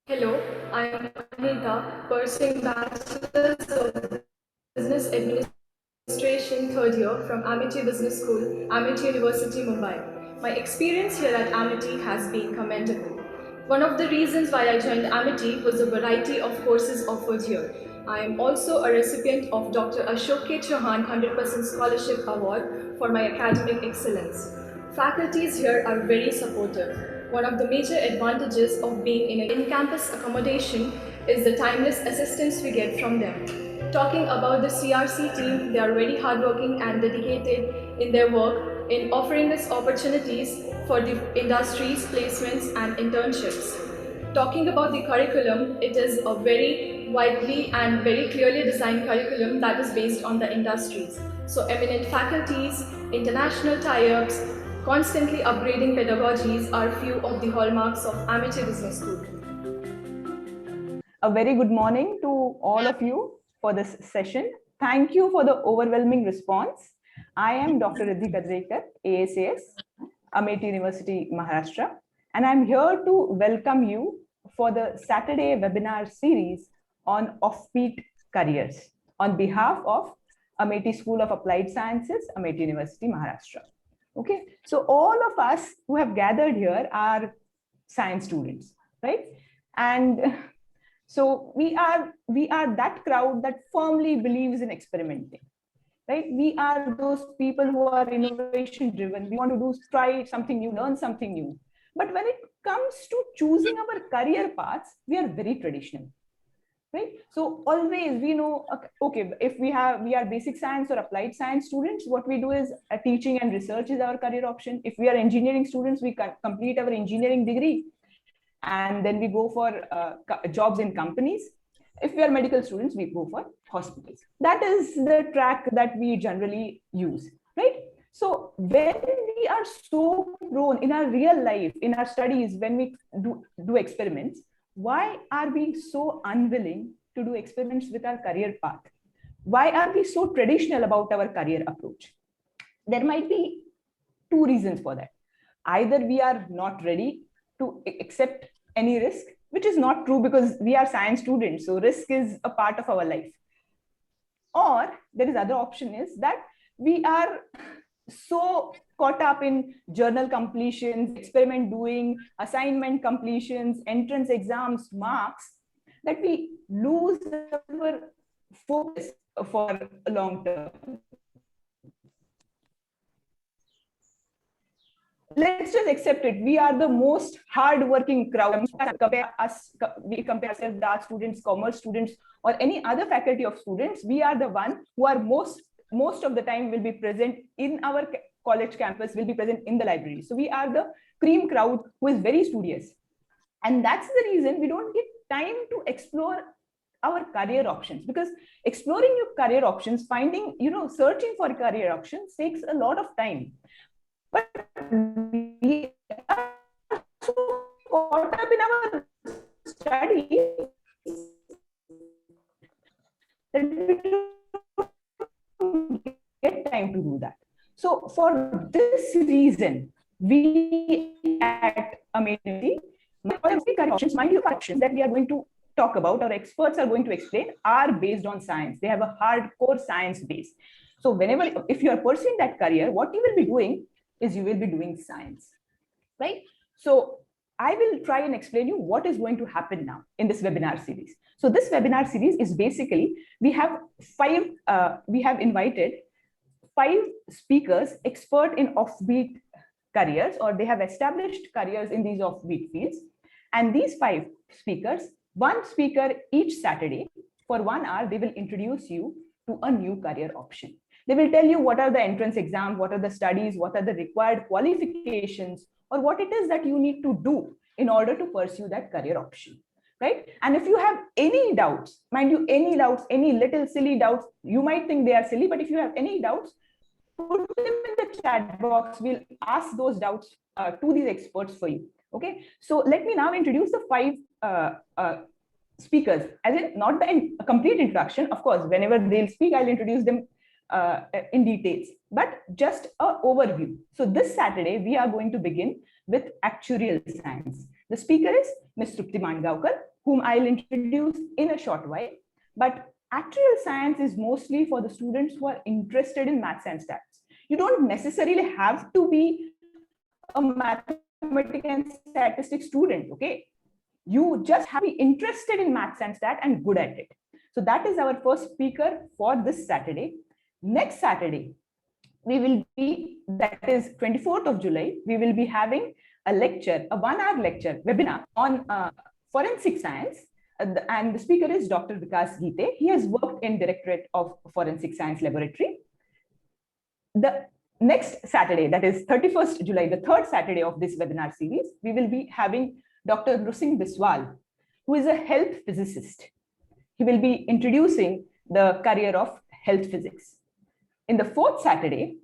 Hello, I am Anita, pursuing Bachelor's of Business Administration third year from Amity Business School, Amity University, Mumbai. My experience here at Amity has been commendable. One of the reasons why I joined Amity was the variety of courses offered here. I am also a recipient of Dr. Ashok K. Chauhan 100% Scholarship Award for my academic excellence. Faculties here are very supportive. One of the major advantages of being in an in-campus accommodation is the timeless assistance we get from them. Talking about the CRC team, they are very hardworking and dedicated in their work in offering us opportunities for the industries, placements, and internships. Talking about the curriculum, it is a very widely and very clearly designed curriculum that is based on the industries. So eminent faculties, international tie-ups, constantly upgrading pedagogies are few of the hallmarks of Amity Business School. A very good morning to all of you for this session. Thank you for the overwhelming response. I am Dr. Riddhi Kadrekar, ASAS, Amity University, Maharashtra, and I'm here to welcome you for the Saturday webinar series on offbeat careers on behalf of Amity School of Applied Sciences, Amity University, Maharashtra. Okay, so all of us who have gathered here are science students, right? And so we are that crowd that firmly believes in experimenting, right? We are those people who are innovation driven. We want to try something new, learn something new. But when it comes to choosing our career paths, we are very traditional, right? So always we know, okay, if we are basic science or applied science students, what we do is teaching and research is our career option. If we are engineering students, we complete our engineering degree and then we go for jobs in companies. If we are medical students, we go for hospitals. That is the track that we generally use, right? So when we are so prone in our real life, in our studies, when we do experiments, why are we so unwilling to do experiments with our career path? Why are we so traditional about our career approach? There might be two reasons for that. Either we are not ready to accept any risk, which is not true because we are science students, so risk is a part of our life. Or there is other option is that we are so caught up in journal completions, experiment doing, assignment completions, entrance exams, marks, that we lose our focus for a long term. Let's just accept it. We are the most hardworking crowd. We compare ourselves with art students, commerce students, or any other faculty of students. We are the one who are most of the time will be present in our college campus, will be present in the library. So we are the cream crowd who is very studious. And that's the reason we don't get time to explore our career options, because exploring your career options, finding, searching for career options takes a lot of time. But we are so caught up in our studies that we don't get time to do that. So for this reason, we at Amity, options, mind you, options that we are going to talk about, our experts are going to explain, are based on science. They have a hardcore science base. So if you are pursuing that career, what you will be doing is you will be doing science, right? So I will try and explain you what is going to happen now in this webinar series. So this webinar series is basically, we have invited 5 speakers, expert in offbeat careers, or they have established careers in these offbeat fields. And these 5 speakers, one speaker each Saturday, for 1 hour, they will introduce you to a new career option. They will tell you what are the entrance exams, what are the studies, what are the required qualifications, or what it is that you need to do in order to pursue that career option, right? And if you have any doubts, mind you, any doubts, any little silly doubts, you might think they are silly, but if you have any doubts, put them in the chat box. We'll ask those doubts to these experts for you, okay? So let me now introduce the 5 speakers, as in not the complete introduction. Of course, whenever they'll speak, I'll introduce them in details, but just an overview. So this Saturday, we are going to begin with actuarial science. The speaker is Ms. Trupti Mangaonkar, whom I'll introduce in a short while. But actuarial science is mostly for the students who are interested in maths and stats. You don't necessarily have to be a mathematics and statistics student, okay? You just have to be interested in maths and stat and good at it. So that is our first speaker for this Saturday. Next Saturday, we will be, that is 24th of July, we will be having a lecture, a 1-hour lecture webinar on forensic science. And the speaker is Dr. Vikas Geete. He has worked in Directorate of Forensic Science Laboratory. The next Saturday, that is 31st July, the third Saturday of this webinar series, we will be having Dr. Nrusingh Biswal, who is a health physicist. He will be introducing the career of health physics. In the fourth Saturday,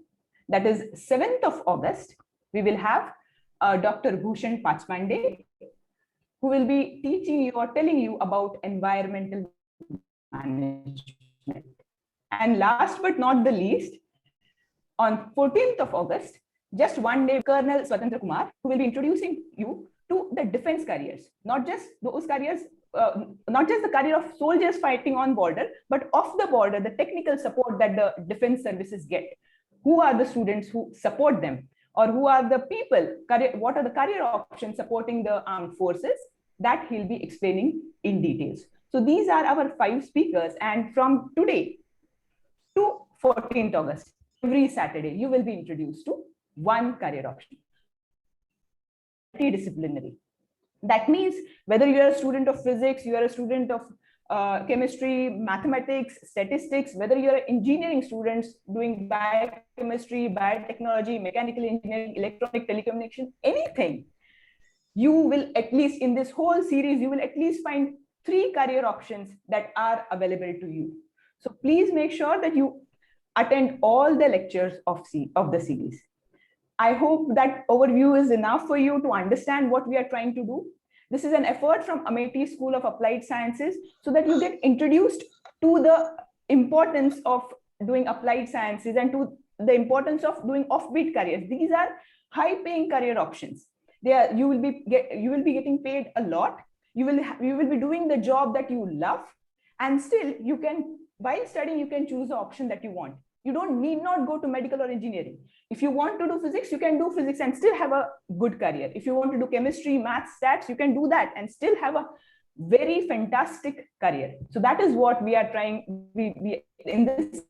that is 7th of August, we will have Dr. Bhushan Pachpande, who will be teaching you or telling you about environmental management. And last but not the least, on 14th of August, just one day, Colonel Swatantra Kumar, who will be introducing you to the defense careers, not just those careers, not just the career of soldiers fighting on border, but off the border, the technical support that the defense services get. Who are the students who support them? Or who are the people, what are the career options supporting the armed forces? That he'll be explaining in details. So these are our 5 speakers. And from today to 14th August, every Saturday, you will be introduced to one career option. Multidisciplinary. That means whether you are a student of physics, you are a student of chemistry, mathematics, statistics, whether you're engineering students doing biochemistry, biotechnology, mechanical engineering, electronic, telecommunication, anything, you will at least in this whole series, you will at least find 3 career options that are available to you. So please make sure that you attend all the lectures of the series. I hope that overview is enough for you to understand what we are trying to do. This is an effort from Amity School of Applied Sciences so that you get introduced to the importance of doing applied sciences and to the importance of doing offbeat careers. These are high-paying career options. You will be getting paid a lot. You will be doing the job that you love, and still you can, while studying, you can choose the option that you want. You need not go to medical or engineering. If you want to do physics, you can do physics and still have a good career. If you want to do chemistry, maths, stats, you can do that and still have a very fantastic career. So that is what we are trying. We in these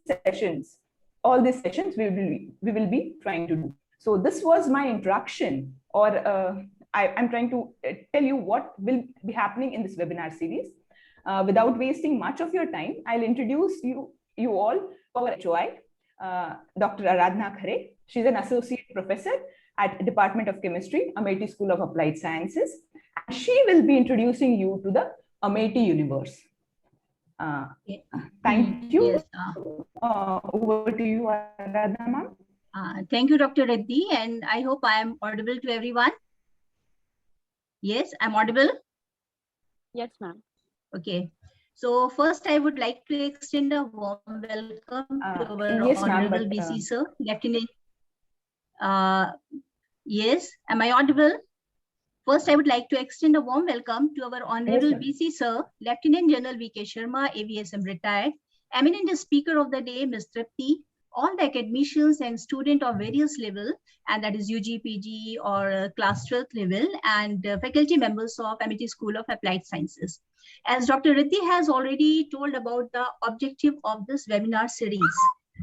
sessions, all these sessions, we will be trying to do. So this was my introduction, or I'm trying to tell you what will be happening in this webinar series. Without wasting much of your time, I'll introduce you all our HOI, Dr. Aradhana Khare. She's an associate professor at Department of Chemistry, Amity School of Applied Sciences. And she will be introducing you to the Amity universe. Thank you. Yes, over to you, Aradhana ma'am. Thank you, Dr. Reddy, and I hope I am audible to everyone. Yes, I'm audible. Yes, ma'am. Okay. So first, I would like to extend a warm welcome to our yes, Honorable BC Sir, Lieutenant. Yes, am I audible? First, I would like to extend a warm welcome to our Honorable BC Sir, Lieutenant General V.K. Sharma, AVSM retired, eminent speaker of the day, Ms. Trupti, all the academicians and students of various level, and that is UG, PG or class 12th level, and faculty members of Amity School of Applied Sciences. As Dr. Reddy has already told about the objective of this webinar series.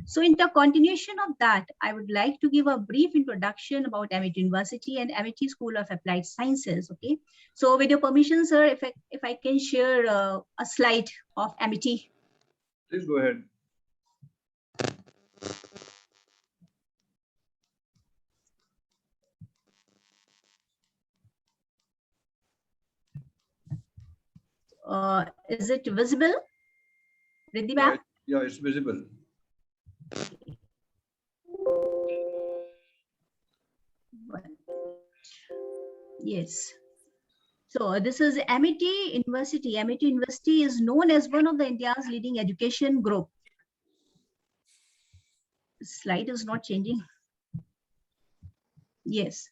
So in the continuation of that, I would like to give a brief introduction about Amity University and Amity School of Applied Sciences. Okay. So with your permission, sir, if I can share a slide of Amity. Please go ahead. Is it visible? Reddy ma'am? Yeah, it's visible. Yes. So this is Amity University. Amity University is known as one of the India's leading education group. Slide is not changing. Yes.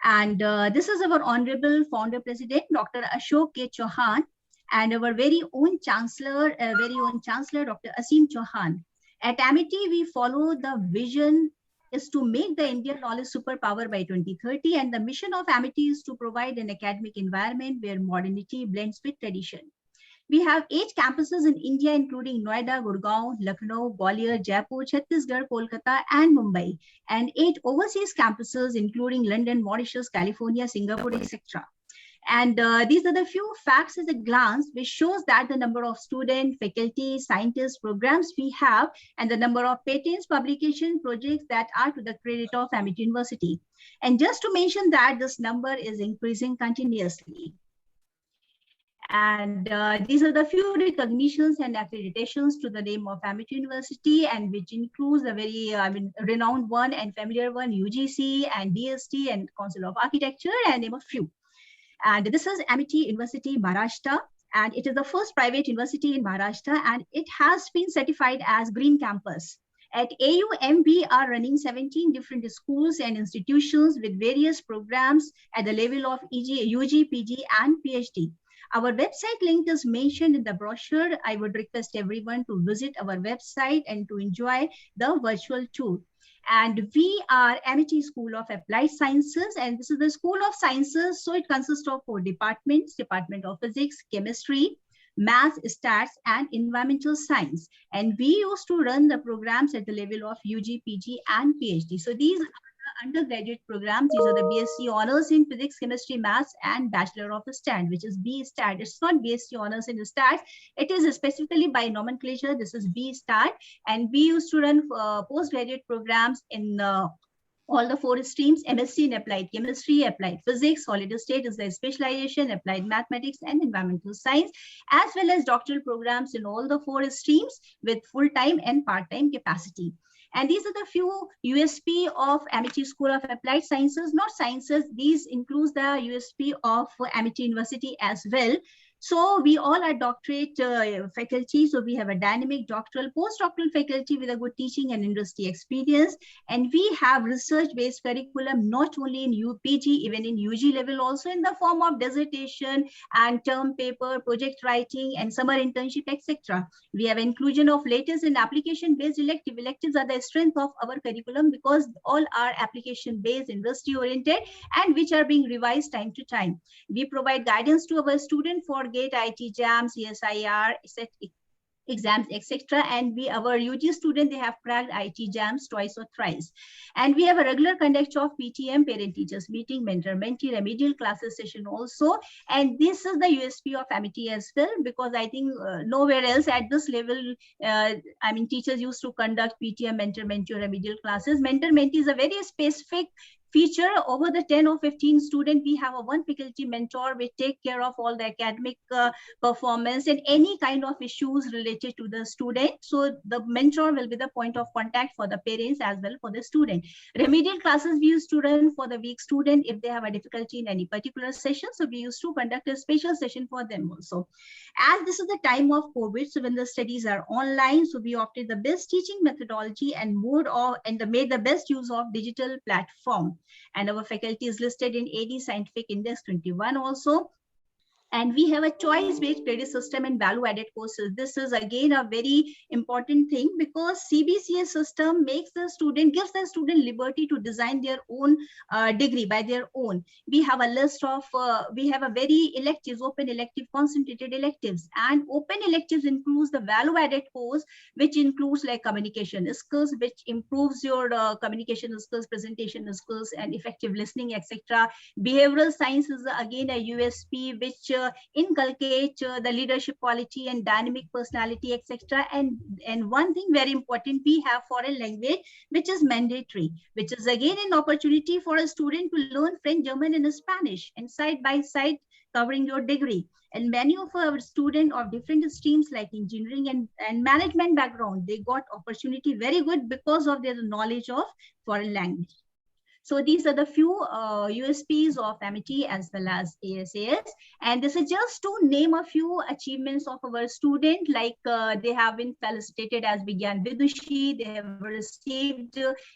And this is our Honorable Founder President, Dr. Ashok K. Chauhan, and our very own Chancellor, Dr. Asim Chauhan. At Amity, we follow the vision is to make the Indian knowledge superpower by 2030, and the mission of Amity is to provide an academic environment where modernity blends with tradition. We have 8 campuses in India, including Noida, Gurgaon, Lucknow, Gwalior, Jaipur, Chhattisgarh, Kolkata, and Mumbai, and 8 overseas campuses, including London, Mauritius, California, Singapore, etc. And these are the few facts at a glance, which shows that the number of students, faculty, scientists, programs we have, and the number of patents, publication projects that are to the credit of Amity University. And just to mention that this number is increasing continuously. And these are the few recognitions and accreditations to the name of Amity University, and which includes a very renowned one and familiar one, UGC and DST and Council of Architecture, and name a few. And this is Amity University, Maharashtra, and it is the first private university in Maharashtra, and it has been certified as Green Campus. At AUM, we are running 17 different schools and institutions with various programs at the level of UG, PG, and PhD. Our website link is mentioned in the brochure. I would request everyone to visit our website and to enjoy the virtual tour. And we are Amity School of Applied Sciences, and this is the School of Sciences. So it consists of 4 departments: Department of Physics, Chemistry, Math, Stats, and Environmental Science. And we used to run the programs at the level of UG, PG, and PhD. So these are the undergraduate programs. These are the BSc Honors in Physics, Chemistry, Maths, and Bachelor of Stat, which is B Stat. It's not BSc Honors in Stats. It is specifically by nomenclature. This is B Stat. And we used to run postgraduate programs in all the 4 streams: MSc in Applied Chemistry, Applied Physics, Solid State is the specialization, Applied Mathematics, and Environmental Science, as well as doctoral programs in all the 4 streams with full-time and part-time capacity. And these are the few USP of Amity School of Applied Sciences, not sciences. These includes the USP of Amity University as well. So we all are doctorate faculty. So we have a dynamic doctoral, postdoctoral faculty with a good teaching and industry experience. And we have research-based curriculum, not only in UPG, even in UG level, also in the form of dissertation and term paper, project writing, and summer internship, etc. We have inclusion of latest and application-based elective. Electives are the strength of our curriculum because all are application-based, industry-oriented, and which are being revised time to time. We provide guidance to our students for GATE, IT, JAM, CSIR, exams, etc. And our UG student, they have cracked IT jams twice or thrice. And we have a regular conduct of PTM, parent teachers meeting, mentor mentee, remedial classes session also. And this is the USP of Amity as well, because I think nowhere else at this level, teachers used to conduct PTM, mentor mentee, remedial classes. Mentor mentee is a very specific feature. Over the 10 or 15 students, we have a one faculty mentor which take care of all the academic performance and any kind of issues related to the student. So the mentor will be the point of contact for the parents as well for the student. Remedial classes we used to run for the weak student if they have a difficulty in any particular session. So we used to conduct a special session for them also. As this is the time of COVID, so when the studies are online, so we opted the best teaching methodology and made the best use of digital platform. And our faculty is listed in AD Scientific Index 21 also. And we have a choice-based credit system and value-added courses. This is again a very important thing because CBCS system gives the student liberty to design their own degree by their own. We have a list of, we have a very electives, open elective, concentrated electives. And open electives includes the value-added course, which includes like communication skills, which improves your communication skills, presentation skills, and effective listening, etc. Behavioral science is again a USP, which inculcate the leadership quality and dynamic personality, etc. And one thing very important, we have foreign language, which is mandatory, which is again an opportunity for a student to learn French, German, and Spanish, and side by side covering your degree. And many of our students of different streams like engineering and management background, they got opportunity very good because of their knowledge of foreign language. So these are the few USPs of Amity as well as ASAS. And this is just to name a few achievements of our student, like they have been felicitated as Vigyan Vidushi, they have received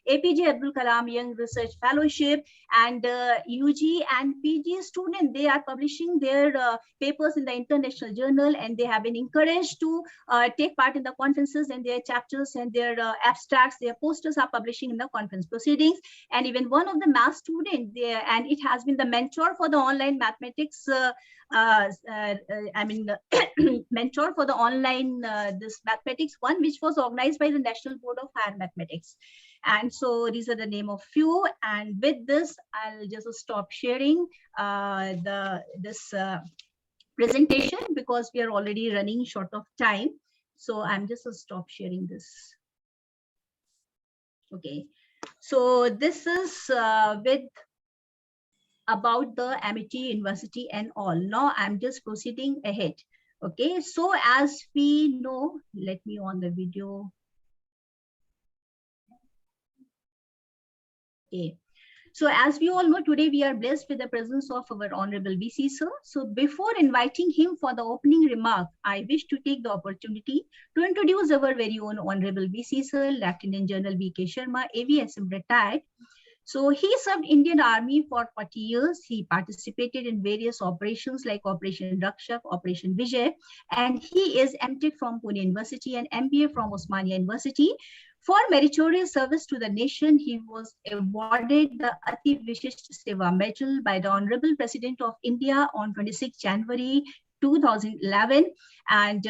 APJ Abdul Kalam Young Research Fellowship, and UG and PG student, they are publishing their papers in the international journal, and they have been encouraged to take part in the conferences, and their chapters and their abstracts, their posters are publishing in the conference proceedings. And even one of the math student there, and it has been the mentor for the online mathematics mentor for the online this mathematics one, which was organized by the National Board of Higher Mathematics. And so these are the name of few. And with this, I'll just stop sharing this presentation, because we are already running short of time. So I'm just stop sharing this. Okay. So this is with about the Amity University and all. Now I'm just proceeding ahead. Okay, so as we know, let me on the video. Okay. So as we all know, today we are blessed with the presence of our Honorable VC Sir. So before inviting him for the opening remark, I wish to take the opportunity to introduce our very own Honorable VC Sir, Lieutenant General V.K. Sharma, AVSM retired. So he served Indian Army for 40 years. He participated in various operations like Operation Rakshak, Operation Vijay, and he is MTech from Pune University and MBA from Osmania University. For meritorious service to the nation, he was awarded the Ati Vishisht Seva Medal by the Honorable President of India on 26 January 2011. And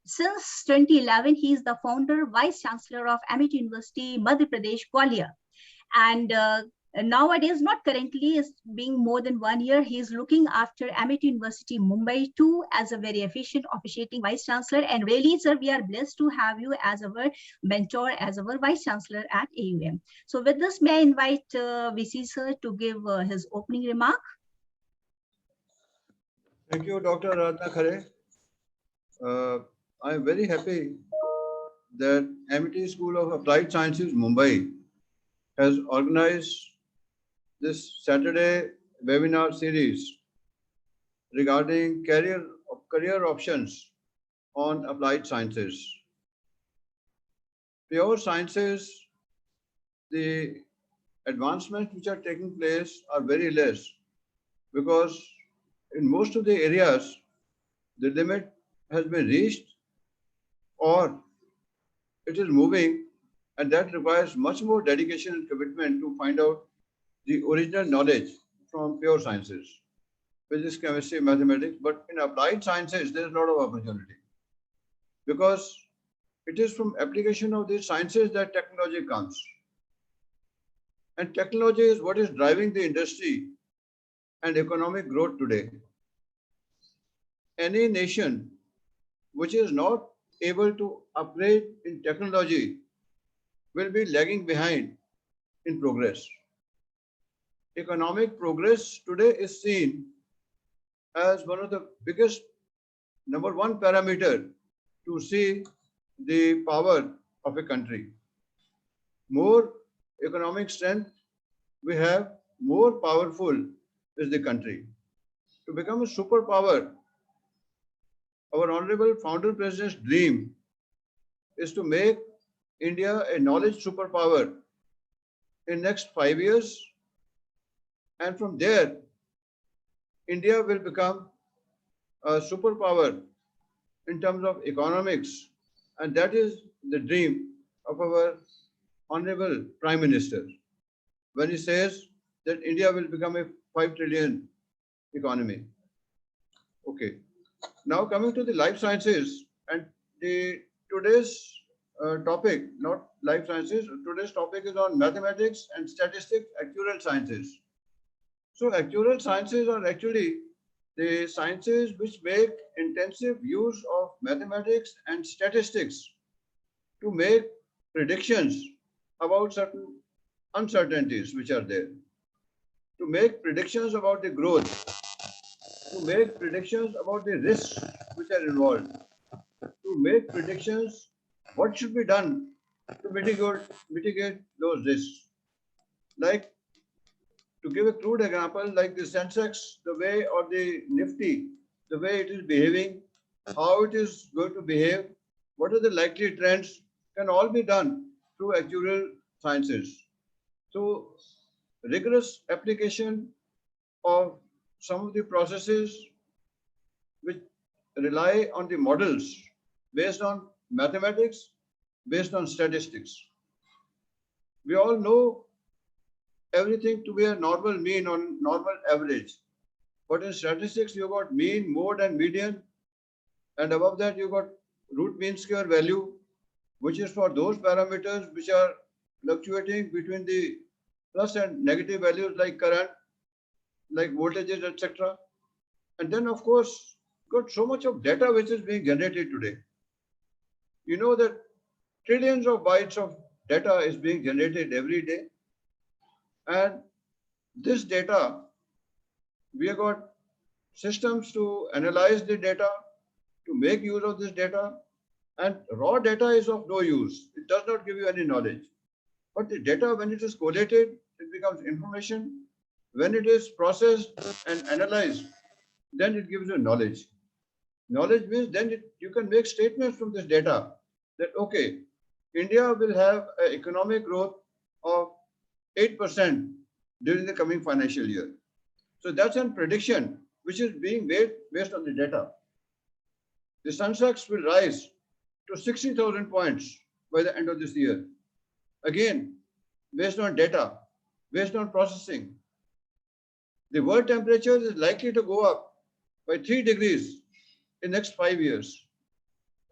since 2011, he is the founder, Vice Chancellor of Amity University, Madhya Pradesh, Gwalior. And nowadays, not currently, is being more than 1 year, he is looking after Amity University, Mumbai too, as a very efficient officiating Vice Chancellor. And really, sir, we are blessed to have you as our mentor, as our Vice Chancellor at AUM. So with this, may I invite VC sir to give his opening remark. Thank you, Dr. Aradhana Khare. I am very happy that Amity School of Applied Sciences, Mumbai, has organized this Saturday webinar series regarding career options on applied sciences. Pure sciences, the advancements which are taking place are very less, because in most of the areas, the limit has been reached or it is moving, and that requires much more dedication and commitment to find out the original knowledge from pure sciences, physics, chemistry, mathematics. But in applied sciences, there is a lot of opportunity, because it is from application of these sciences that technology comes. And technology is what is driving the industry and economic growth today. Any nation which is not able to upgrade in technology will be lagging behind in progress. Economic progress today is seen as one of the biggest, number one parameter to see the power of a country. More economic strength we have, more powerful is the country. To become a superpower, our Honorable Founder President's dream is to make India a knowledge superpower in next 5 years. And from there, India will become a superpower in terms of economics. And that is the dream of our Honorable Prime Minister, when he says that India will become a 5 trillion economy. Okay. Now coming to the life sciences, and today's topic, not life sciences, today's topic is on mathematics and statistics, actuarial sciences. So actuarial sciences are actually the sciences which make intensive use of mathematics and statistics to make predictions about certain uncertainties which are there, to make predictions about the growth, to make predictions about the risks which are involved, to make predictions what should be done to mitigate those risks. Like To give a crude example, like the Sensex, the way, or the Nifty, the way it is behaving, how it is going to behave, what are the likely trends, can all be done through actuarial sciences. Through rigorous application of some of the processes which rely on the models based on mathematics, based on statistics. We all know everything to be a normal mean or normal average. But in statistics, you got mean, mode, and median. And above that, you got root mean square value, which is for those parameters which are fluctuating between the plus and negative values like current, like voltages, etc. And then, of course, got so much of data which is being generated today. You know that trillions of bytes of data is being generated every day. And this data, we have got systems to analyze the data, to make use of this data. And raw data is of no use. It does not give you any knowledge. But the data, when it is collated, it becomes information. When it is processed and analyzed, then it gives you knowledge. Knowledge means then you can make statements from this data that, okay, India will have an economic growth of 8% during the coming financial year. So that's a prediction which is being made based on the data. The Sensex will rise to 60,000 points by the end of this year. Again, based on data, based on processing. The world temperature is likely to go up by 3 degrees in the next 5 years.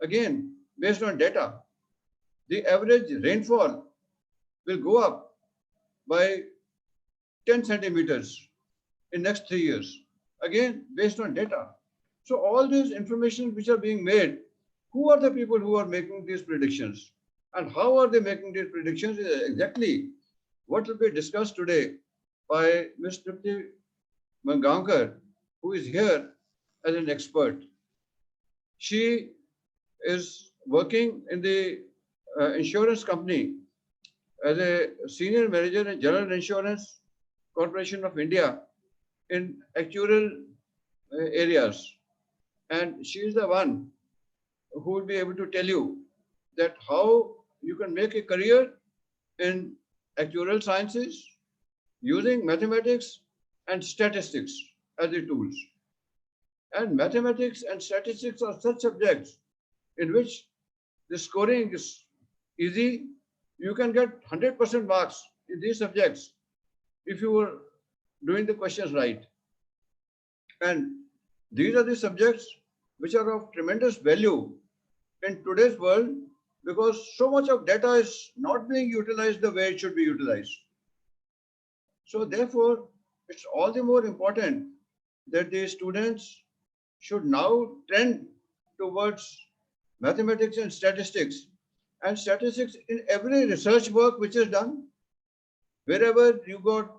Again, based on data. The average rainfall will go up by 10 centimeters in the next 3 years. Again, based on data. So all these information which are being made, who are the people who are making these predictions? And how are they making these predictions is exactly what will be discussed today by Ms. Tripti Mangaonkar, who is here as an expert. She is working in the insurance company as a senior manager in General Insurance Corporation of India in actuarial areas. And she is the one who will be able to tell you that how you can make a career in actuarial sciences using mathematics and statistics as the tools. And mathematics and statistics are such subjects in which the scoring is easy. You can get 100% marks in these subjects if you were doing the questions right. And these are the subjects which are of tremendous value in today's world because so much of data is not being utilized the way it should be utilized. So therefore, it's all the more important that the students should now trend towards mathematics and statistics in every research work which is done. Wherever you got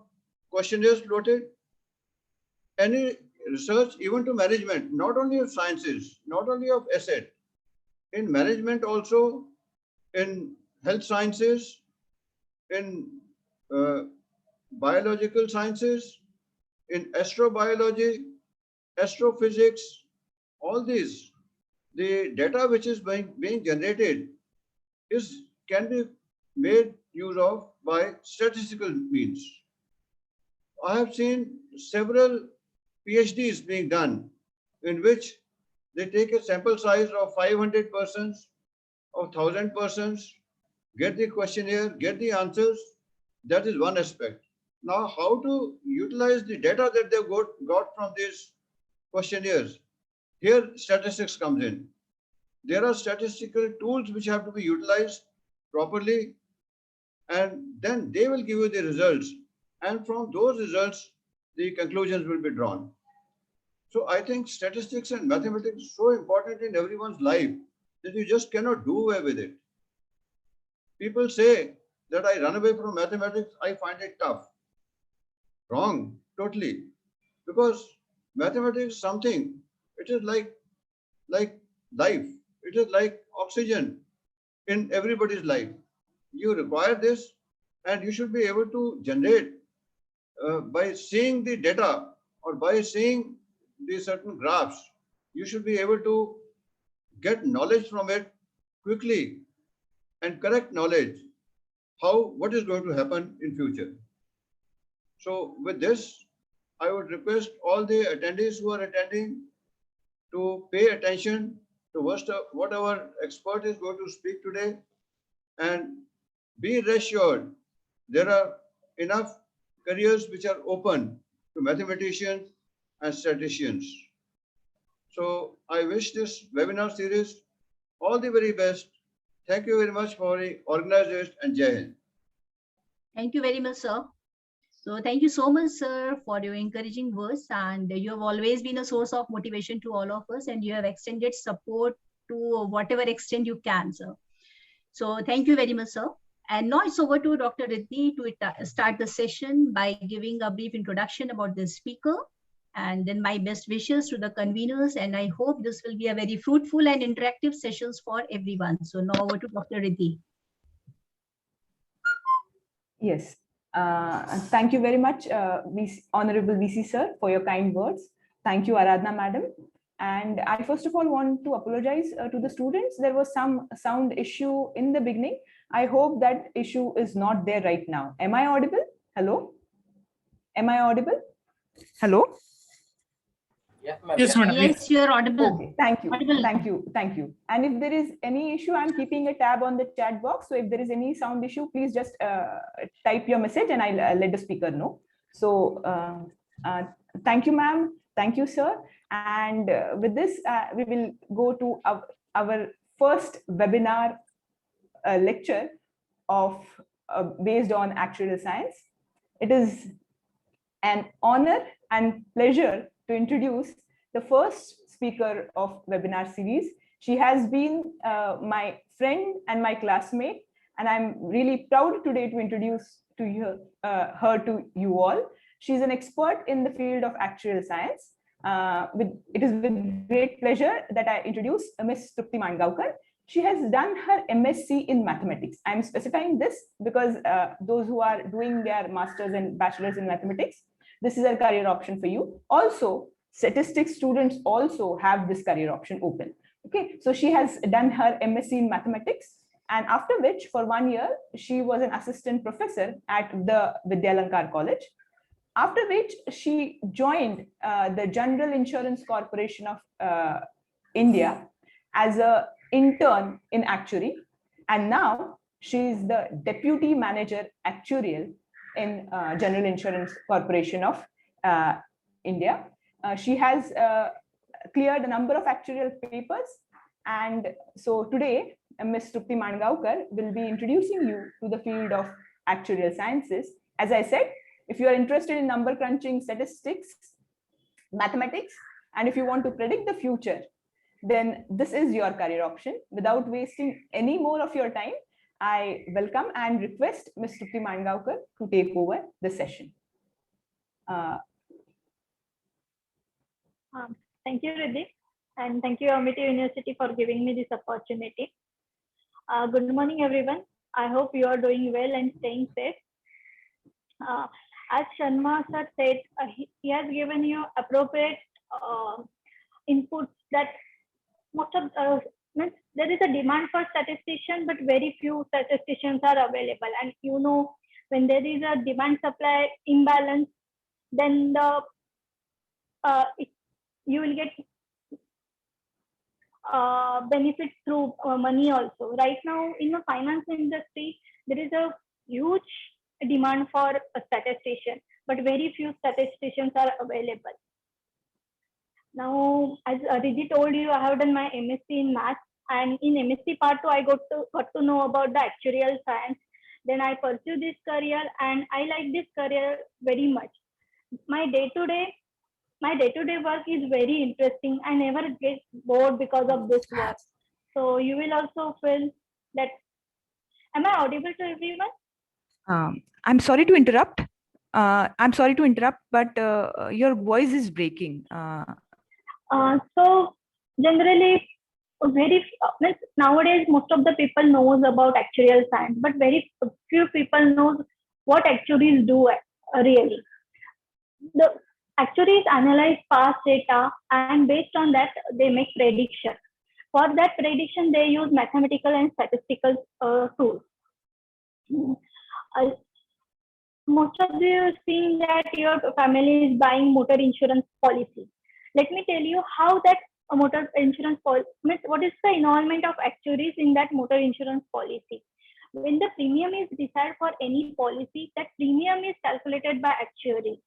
questionnaires floated, any research, even to management, not only of sciences, not only of asset, in management also, in health sciences, in biological sciences, in astrobiology, astrophysics, all these, the data which is being generated can be made use of by statistical means. I have seen several PhDs being done in which they take a sample size of 500 persons or 1,000 persons, get the questionnaire, get the answers. That is one aspect. Now, how to utilize the data that they've got from these questionnaires? Here, statistics comes in. There are statistical tools which have to be utilized properly, and then they will give you the results. And from those results, the conclusions will be drawn. So I think statistics and mathematics is so important in everyone's life that you just cannot do away with it. People say that I run away from mathematics, I find it tough. Wrong, totally. Because mathematics is something, it is like life. It is like oxygen in everybody's life. You require this and you should be able to generate by seeing the data or by seeing the certain graphs, you should be able to get knowledge from it quickly and correct knowledge what is going to happen in future. So with this, I would request all the attendees who are attending to pay attention to what our expert is going to speak today, and be reassured there are enough careers which are open to mathematicians and statisticians. So I wish this webinar series all the very best. Thank you very much for organizing it, and Jai Hind. Thank you very much, sir. So thank you so much, sir, for your encouraging words. And you have always been a source of motivation to all of us, and you have extended support to whatever extent you can, sir. So thank you very much, sir. And now it's over to Dr. Riddhi to start the session by giving a brief introduction about the speaker, and then my best wishes to the conveners. And I hope this will be a very fruitful and interactive sessions for everyone. So now over to Dr. Riddhi. Yes. Thank you very much, Honorable VC sir, for your kind words. Thank you, Aradhna madam. And I first of all want to apologize to the students. There was some sound issue in the beginning. I hope that issue is not there right now. Am I audible? Hello? Am I audible? Hello? Yes, madam. Yes, you are audible. Okay, thank you, Audible. thank you, thank you. And if there is any issue, I'm keeping a tab on the chat box. So if there is any sound issue, please just type your message and I'll let the speaker know. So thank you, ma'am. Thank you, sir. And with this, we will go to our first webinar lecture of based on actuarial science. It is an honor and pleasure to introduce the first speaker of webinar series. She has been my friend and my classmate, and I'm really proud today to introduce to her to you all. She's an expert in the field of actuarial science. It is with great pleasure that I introduce Ms. Trupti Mangaonkar. She has done her MSc in mathematics. I'm specifying this because those who are doing their masters and bachelors in mathematics, this is a career option for you. Also, statistics students also have this career option open. Okay, so she has done her MSc in mathematics, and after which for 1 year, she was an assistant professor at the Vidyalankar College. After which she joined the General Insurance Corporation of India as an intern in actuary, and now she is the deputy manager actuarial in General Insurance Corporation of India. She has cleared a number of actuarial papers, and so today Ms. Trupti Mangaonkar will be introducing you to the field of actuarial sciences. As I said, if you are interested in number crunching, statistics, mathematics, and if you want to predict the future, then this is your career option. Without wasting any more of your time, I welcome and request Ms. Trupti Mangaonkar to take over the session. Thank you, Riddhi, and thank you, Amity University, for giving me this opportunity. Good morning, everyone. I hope you are doing well and staying safe. As Sharma sir said, he has given you appropriate inputs that most of there is a demand for statistician, but very few statisticians are available. And you know, when there is a demand supply imbalance, then you will get benefits through money also. Right now in the finance industry, there is a huge demand for a statistician, but very few statisticians are available. Now, as Riddhi told you, I have done my MSc in maths, and in MSc part 2, I got to know about the actuarial science. Then I pursued this career, and I like this career very much. My day-to-day work is very interesting. I never get bored because of this work. So you will also feel that. Am I audible to everyone? I'm sorry to interrupt. But your voice is breaking. So generally, nowadays most of the people knows about actuarial science, but very few people knows what actuaries do really. the actuaries analyze past data, and based on that, they make prediction. For that prediction, they use mathematical and statistical tools. Uh, Most of you seeing that your family is buying motor insurance policy. Let me tell you how that motor insurance policy, what is the involvement of actuaries in that motor insurance policy. When the premium is decided for any policy, that premium is calculated by actuary.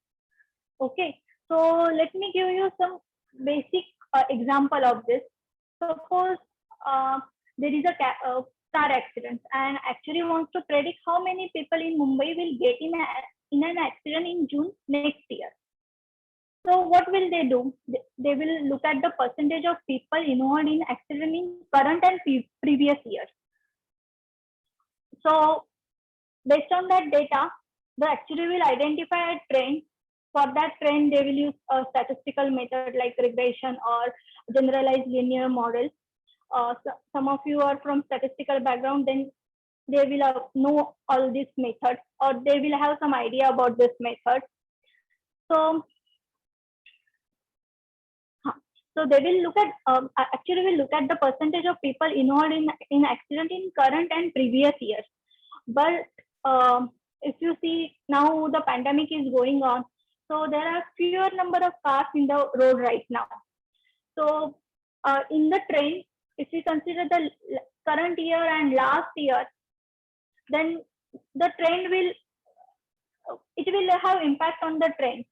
Okay, so let me give you some basic example of this. Suppose there is a car accident, and actuary wants to predict how many people in Mumbai will get in an accident in June next year. So what will they do? They will look at the percentage of people involved in accident in current and previous years. So based on that data, the actuary will identify a trend. For that trend, they will use a statistical method like regression or generalized linear model. So some of you are from statistical background, then they will know all these methods, or they will have some idea about this method. So they will look at actually will look at the percentage of people involved in accident in current and previous years. But if you see now the pandemic is going on, so there are fewer number of cars in the road right now. So in the trend, if we consider the current year and last year, then the trend will have impact on the trend.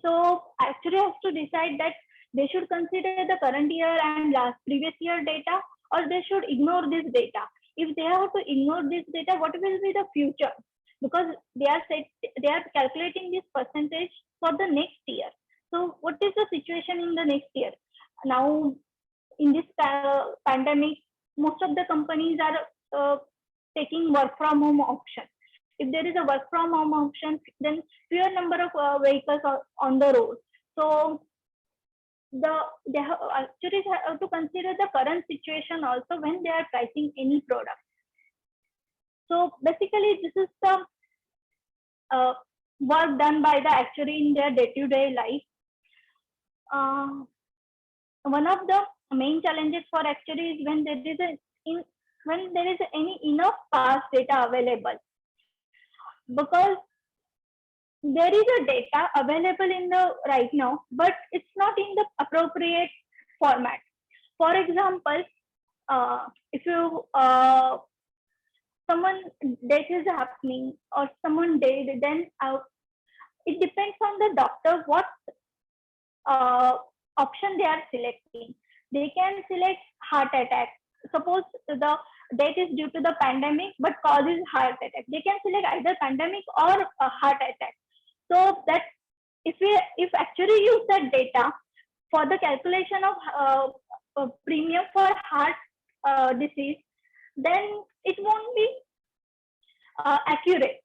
So actually has to decide that they should consider the current year and previous year data, or they should ignore this data. If they have to ignore this data, what will be the future? Because they are calculating this percentage for the next year. So what is the situation in the next year? Now, in this pandemic, most of the companies are taking work from home option. If there is a work from home option, then fewer number of vehicles are on the road. So they actually have to consider the current situation also when they are pricing any product. So basically, this is the work done by the actuary in their day-to-day life. One of the main challenges for actuary is when there is any enough past data available, because there is a data available in the right now, but it's not in the appropriate format. For example, if you someone death is happening or someone died, then it depends on the doctor what option they are selecting. They can select heart attack. Suppose the death is due to the pandemic, but cause is heart attack. They can select either pandemic or a heart attack. So that if actually use that data for the calculation of premium for heart disease, then it won't be accurate.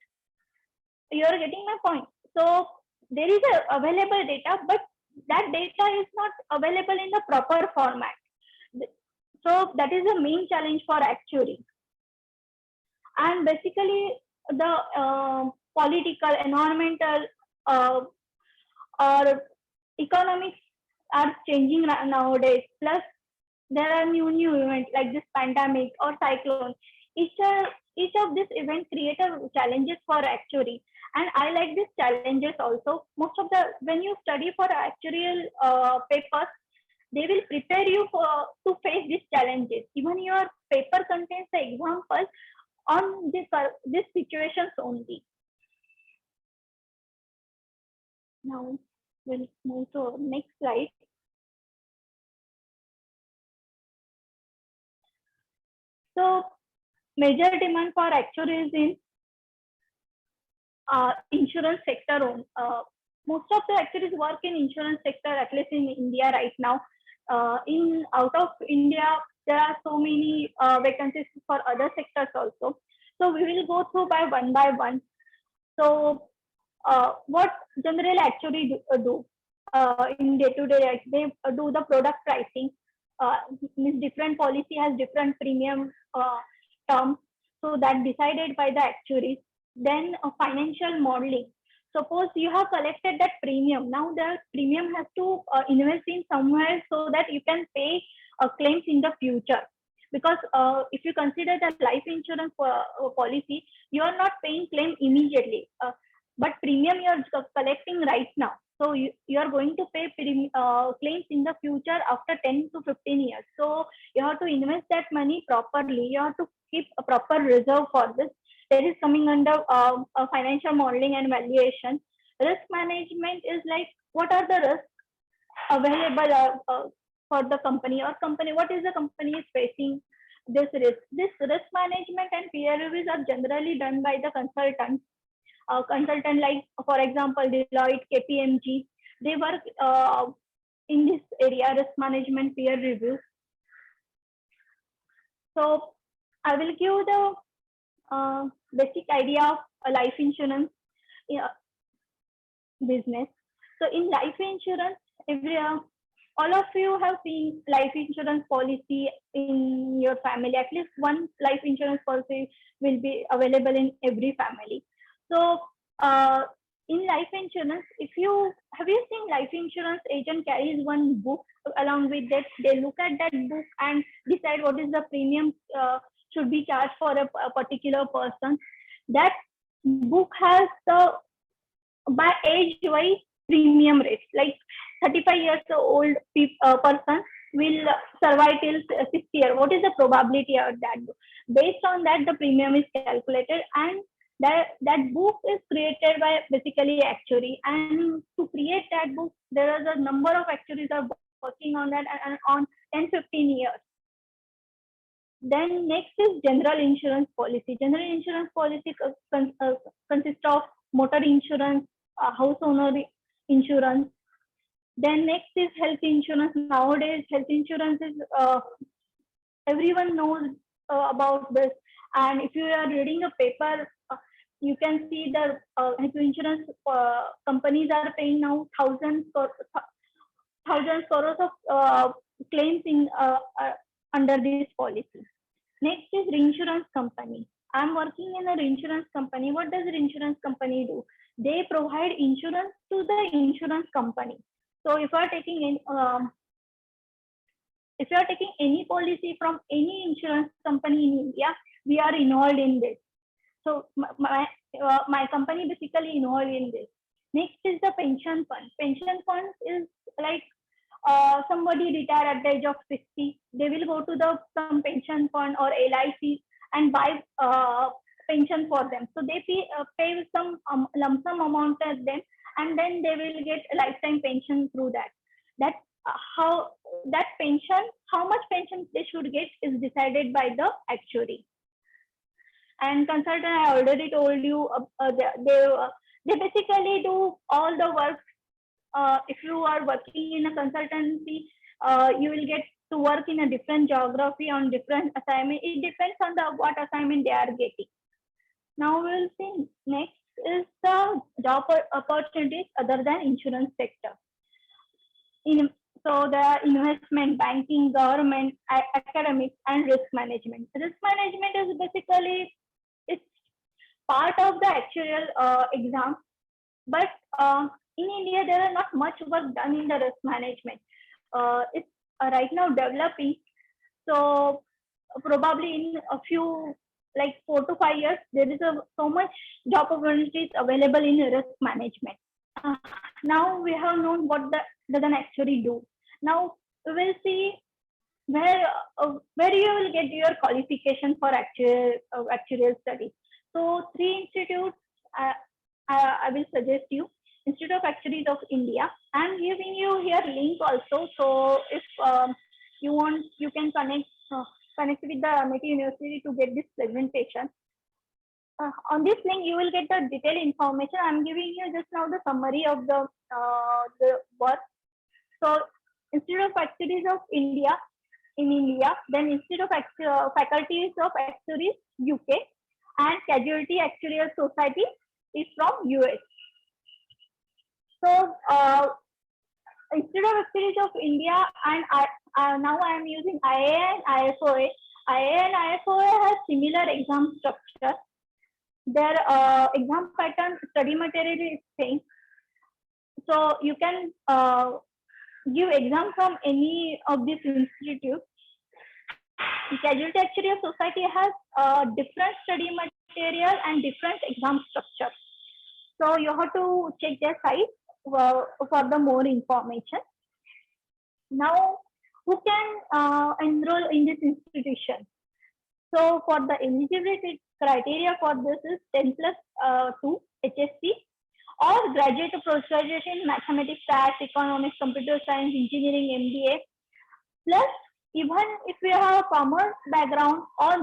You are getting my point. So there is a available data, but that data is not available in the proper format. So that is the main challenge for actuary. And basically the political, environmental, or economics are changing nowadays. Plus there are new events like this pandemic or cyclone. Each of these events create challenges for actuary, and I like these challenges also. Most of the when you study for actuarial papers, they will prepare you to face these challenges. Even your paper contains the example on this situations only. Now we'll move to next slide. So major demand for actuaries in insurance sector. Most of the actuaries work in insurance sector, at least in India right now. In out of India, there are so many vacancies for other sectors also. So we will go through by one. So what general actuary do in day-to-day life? They do the product pricing. Means different policy has different premium terms, so that decided by the actuaries. Then financial modeling. suppose you have collected that premium. Now the premium has to invest in somewhere so that you can pay claims in the future. Because if you consider the life insurance policy, you are not paying claim immediately, but premium you are collecting right now. So you are going to pay claims in the future after 10 to 15 years. So you have to invest that money properly. You have to keep a proper reserve for this. That is coming under financial modeling and valuation. Risk management is like, what are the risks available for the company, or company, what is the company is facing this risk. This risk management and peer reviews are generally done by the consultants. Consultant like, for example, Deloitte, KPMG, they work in this area, risk management, peer reviews. So I will give the basic idea of a life insurance business. So in life insurance, all of you have seen life insurance policy in your family. At least one life insurance policy will be available in every family. So in life insurance, have you seen life insurance agent carries one book along with that? They look at that book and decide what is the premium should be charged for a particular person. That book has the by age wise premium rates. Like 35 years old person will survive till 60 years. What is the probability of that? Based on that, the premium is calculated, and that book is created by basically actuary. And to create that book, there is a number of actuaries are working on that and on 10-15 years. Then next is general insurance policy. General insurance policy consists of motor insurance, house owner insurance. Then next is health insurance. Nowadays, health insurance is everyone knows about this. And if you are reading a paper, you can see the health insurance companies are paying now thousands crores of claims in under this policy. Next is reinsurance company. I'm working in a reinsurance company. What does a reinsurance company do? They provide insurance to the insurance company. So if you are taking any policy from any insurance company in India, we are involved in this. So my company basically involved in this. Next is the pension fund. Pension fund is like somebody retire at the age of 60. They will go to some pension fund or LIC and buy pension for them. So they pay some lump sum amount at them, and then they will get a lifetime pension through that. How much pension they should get is decided by the actuary. And consultant, I already told you, they basically do all the work. If you are working in a consultancy, you will get to work in a different geography on different assignment. It depends on what assignment they are getting. Now we will see next is the job opportunities other than insurance sector. So the investment, banking, government, academics, and risk management. Risk management is basically it's part of the actuarial exam, but in India there are not much work done in the risk management. It's right now developing. So probably in a few, like 4 to 5 years, there is so much job opportunities available in risk management. Now we have known what does an actuary do. Now we will see where you will get your qualification for actuarial studies. So 3 institutes I will suggest you. Institute of Actuaries of India. I'm giving you here link also. So if you want, you can connect with the Amity University to get this presentation. On this link, you will get the detailed information. I'm giving you just now the summary of the work. So Institute of Actuaries of India in India, then Institute of Faculties of Actuaries UK, and Casualty Actuarial Society is from US. So Institute of Actuaries of India, and now I am using IAA and IFOA. IAA and IFOA has similar exam structure. their exam pattern, study material is same. So you can give exam from any of these institutes. The Casualty Actuarial Society has different study material and different exam structure. So you have to check their site for the more information. Now, who can enroll in this institution? So for the eligibility criteria for this is 10 plus 2 HSC or graduate or post-graduation in mathematics, stats, economics, computer science, engineering, MBA. Plus, even if you have a commerce background or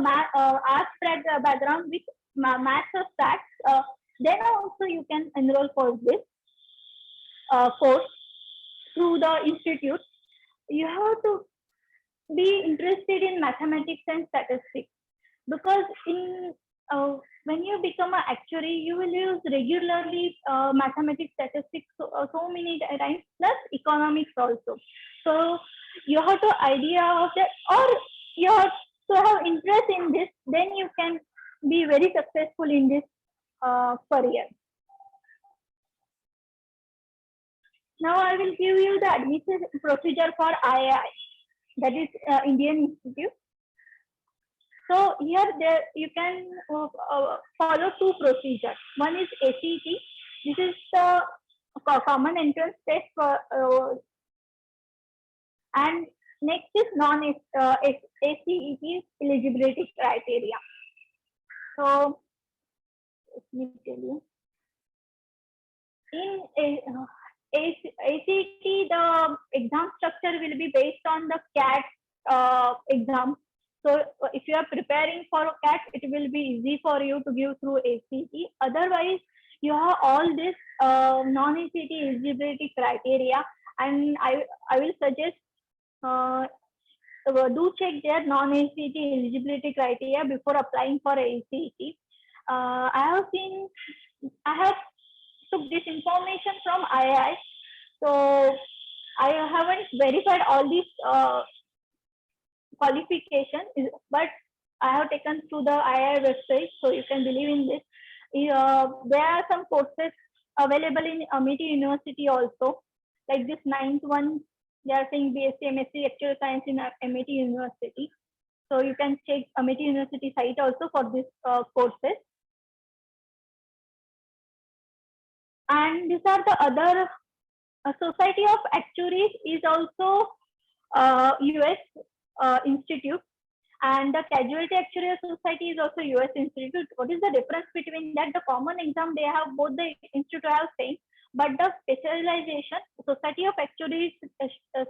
arts background with maths or stats, then also you can enroll for this course through the institute. You have to be interested in mathematics and statistics, because in when you become an actuary, you will use regularly mathematics, statistics so many times, plus economics also. So you have to idea of that, or you have to have interest in this, then you can be very successful in this career. Now I will give you the admission procedure for III, that is Indian Institute. So here you can follow two procedures. One is ACET. This is the common entrance test for, and next is ACET eligibility criteria. So let me tell you. In ACET, the exam structure will be based on the CAT exam. So if you are preparing for a CAT, it will be easy for you to give through ACET. Otherwise, you have all this non-ACET eligibility criteria, and I will suggest do check their non-ACET eligibility criteria before applying for ACET. I have took this information from II, so I haven't verified all these qualifications, but I have taken through the II website, so you can believe in this. There are some courses available in Amity University also, like this 9th one. They are saying BSc, MSc Actuarial Science in Amity University. So you can check Amity University site also for this courses. And these are the other Society of Actuaries is also US institute, and the Casualty Actuarial Society is also US institute. What is the difference between that? The common exam they have, both the institute have same, but the specialization, Society of Actuaries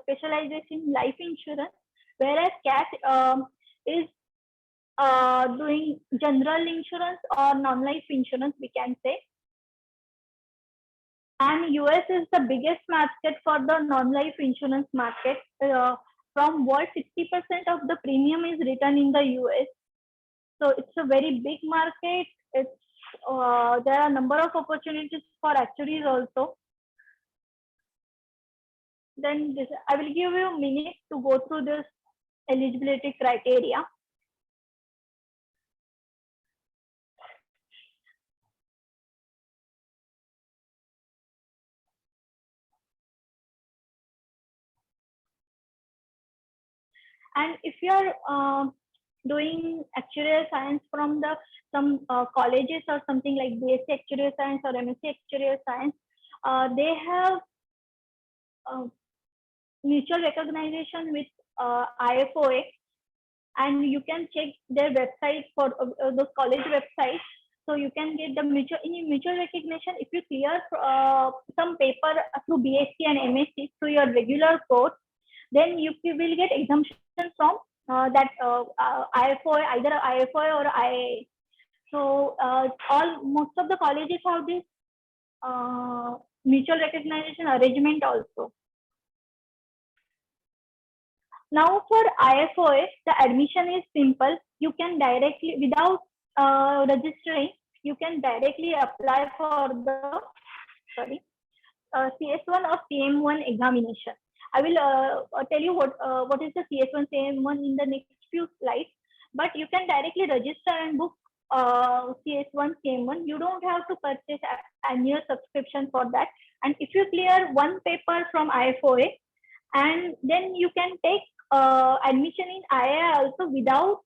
specialization in life insurance, whereas CAT is doing general insurance or non-life insurance, we can say. And US is the biggest market for the non-life insurance market. From what 60% of the premium is written in the US. So it's a very big market. It's there are a number of opportunities for actuaries also. Then I will give you a minute to go through this eligibility criteria. And if you are doing actuarial science from some colleges or something like BSc Actuarial Science or MSc Actuarial Science, they have mutual recognition with IFOA, and you can check their website for those college websites. So you can get the mutual recognition. If you clear some paper through BSc and MSc through your regular course, then you will get exemption from that IFOA, either IFOA or IIA. So most of the colleges have this mutual recognition arrangement also. Now for IFOA, the admission is simple. You can directly, without registering, you can directly apply for the CS1 or CM1 examination. I will tell you what is the CS1, CM1 in the next few slides, but you can directly register and book CS1, CM1, you don't have to purchase annual subscription for that. And if you clear one paper from IFOA, and then you can take admission in IIA also without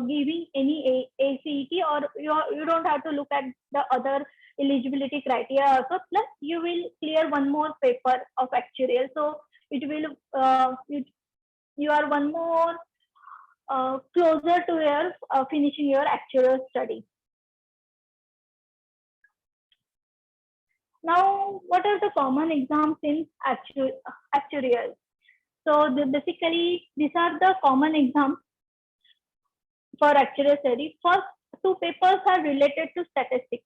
giving any ACET, or you don't have to look at the other eligibility criteria also. Plus, you will clear one more paper of actuarial, so it will you are one more closer to your finishing your actuarial study. Now, what are the common exams in actuarial? So basically, these are the common exams for actuarial study. First two papers are related to statistics.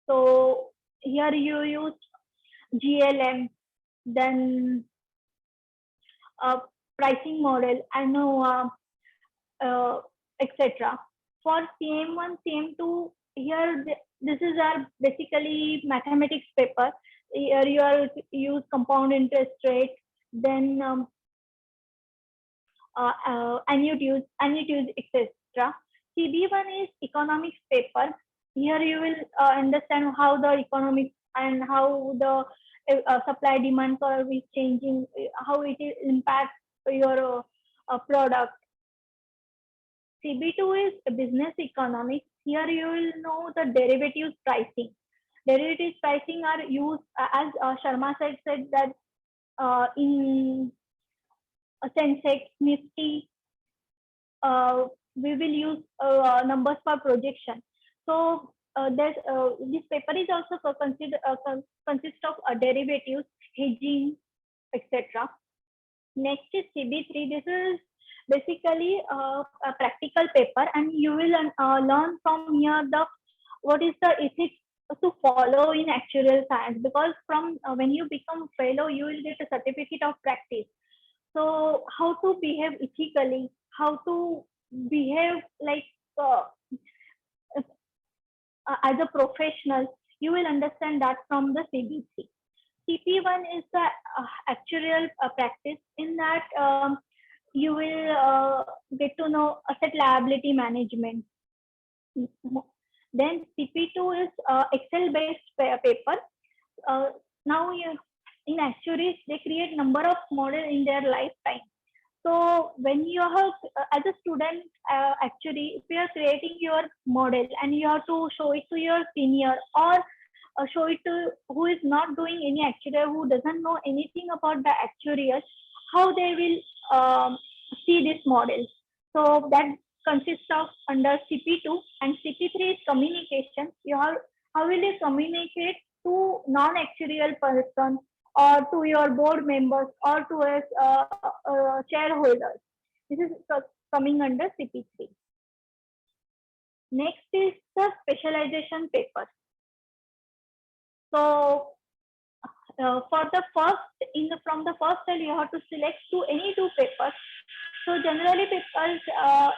So here you use GLM, then pricing model, ANOVA, etc. For CM1, CM2, here this is our basically mathematics paper. Here you use compound interest rate, then annuities, etc. CB1 is economics paper. Here you will understand how the economics and how the supply demand curve is changing, how it impacts your product. CB2 is business economics. Here you will know the derivatives pricing. Derivatives pricing are used, as Sharma said that in Sensex, Nifty, we will use numbers for projection. So this paper is also consists of derivatives, hedging, etc. Next is CB3. This is basically a practical paper, and you will learn from here what is the ethics to follow in actuarial science, because from when you become fellow, you will get a certificate of practice. So how to behave ethically, how to behave like as a professional, you will understand that from the CB3. CP1 is the actuarial practice. In that, you will get to know asset liability management. Then CP2 is Excel-based paper. Now, in actuaries, they create number of models in their lifetime. So when you have, as a student, actually, if you are creating your model and you have to show it to your senior, or show it to who is not doing any actuarial, who doesn't know anything about the actuarial, how they will see this model. So that consists of under CP2, and CP3 is communication. How will you communicate to non-actuarial person, or to your board members, or to a shareholders? This is coming under CP3. Next is the specialization paper. So for the first, from the first cell, you have to select any two papers. So generally papers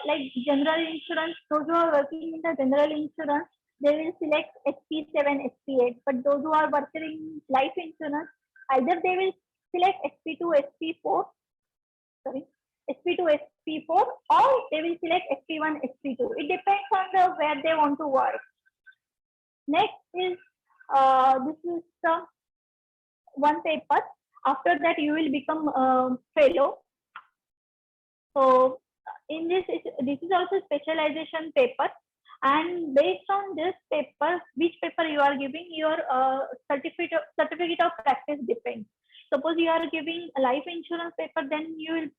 like general insurance, those who are working in the general insurance, they will select SP7, SP8. But those who are working in life insurance, either they will select SP2, SP4, SP2, SP4, or they will select SP1, SP2. It depends on where they want to work. Next is this is the one paper. After that, you will become a fellow. So in this is also specialization paper, and based on this paper, which paper you are giving, your certificate of practice depends. Suppose you are giving a life insurance paper, then you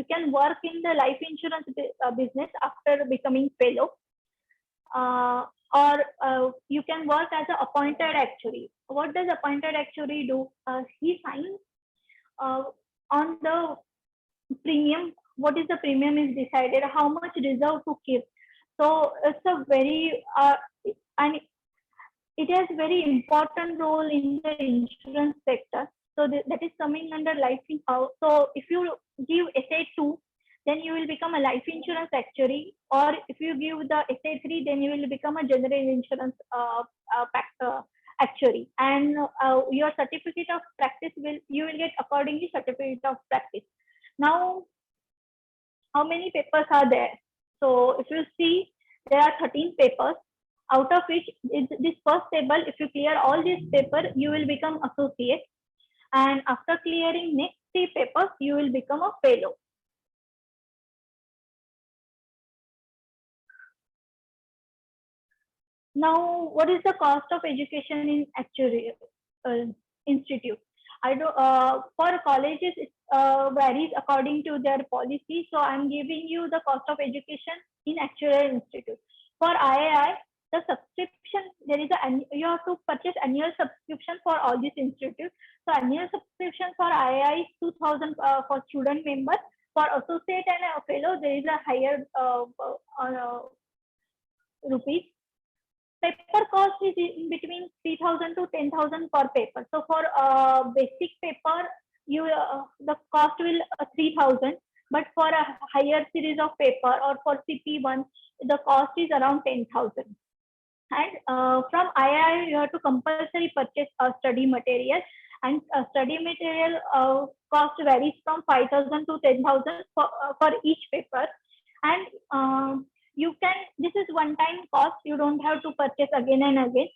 can work in the life insurance business after becoming fellow. Or you can work as an appointed actuary. What does appointed actuary do? He signs on the premium. What is the premium is decided, how much reserve to keep. So it's a very and it has very important role in the insurance sector. So that is coming under life. So if you give SA2, then you will become a life insurance actuary, or if you give the SA3, then you will become a general insurance actuary, and your certificate of practice you will get accordingly certificate of practice. Now, how many papers are there? So if you see, there are 13 papers, out of which this first table, if you clear all these papers, you will become associate. And after clearing next 3 papers, you will become a fellow. Now, what is the cost of education in actuarial institute? I do for colleges it varies according to their policy. So I'm giving you the cost of education in actuarial institute. For III, the subscription there is you have to purchase annual subscription for all these institutes. So annual subscription for III is 2,000 for student members. For associate and a fellow, there is a higher rupees. Paper cost is in between 3,000 to 10,000 per paper. So for basic paper, you the cost will 3,000, but for a higher series of paper or for CP1, the cost is around 10,000. And from II, you have to compulsory purchase a study material, and study material cost varies from 5,000 to 10,000 for each paper. And you can, this is one-time cost, you don't have to purchase again and again.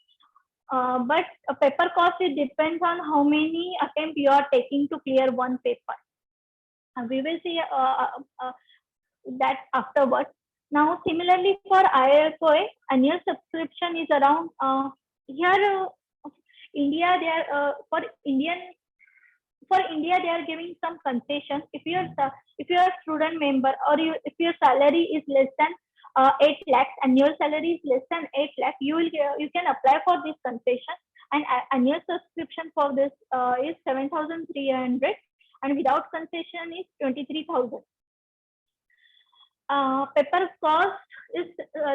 But a paper cost, it depends on how many attempts you are taking to clear one paper. And we will see that afterwards. Now, similarly for IFOA, annual subscription is around here. India, they are for India they are giving some concession. If you are a student member, or if your salary is less than 8 lakhs, annual salary is less than 8 lakhs, you can apply for this concession, and annual subscription for this is 7,300, and without concession is 23,000. Paper cost is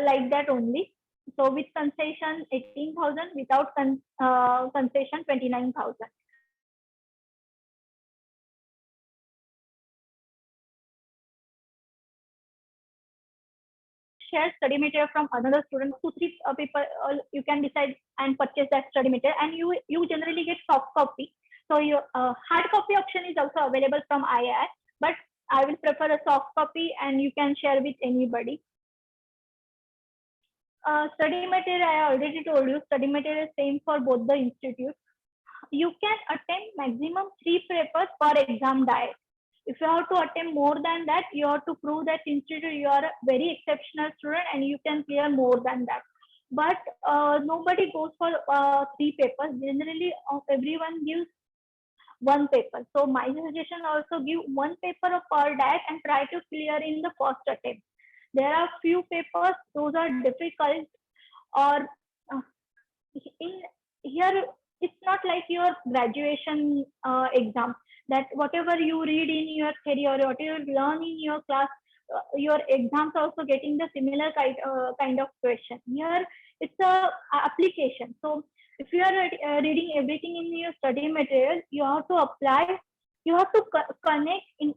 like that only. So with concession 18,000, without concession 29,000. Share study material from another student. 2-3 people you can decide and purchase that study material, and you generally get soft copy. So your hard copy option is also available from II, but I will prefer a soft copy, and you can share with anybody. Study material, I already told you, study material is same for both the institutes. You can attempt maximum 3 papers per exam diet. If you have to attempt more than that, you have to prove that institute you are a very exceptional student and you can clear more than that. But nobody goes for 3 papers. Generally, everyone gives 1 paper. So my suggestion also give 1 paper per diet and try to clear in the first attempt. There are few papers, those are difficult, or in here it's not like your graduation exam, that whatever you read in your theory or whatever you learn in your class, your exams also getting the similar kind of question. Here it's a application. So if you are reading everything in your study material, you have to apply, you have to connect in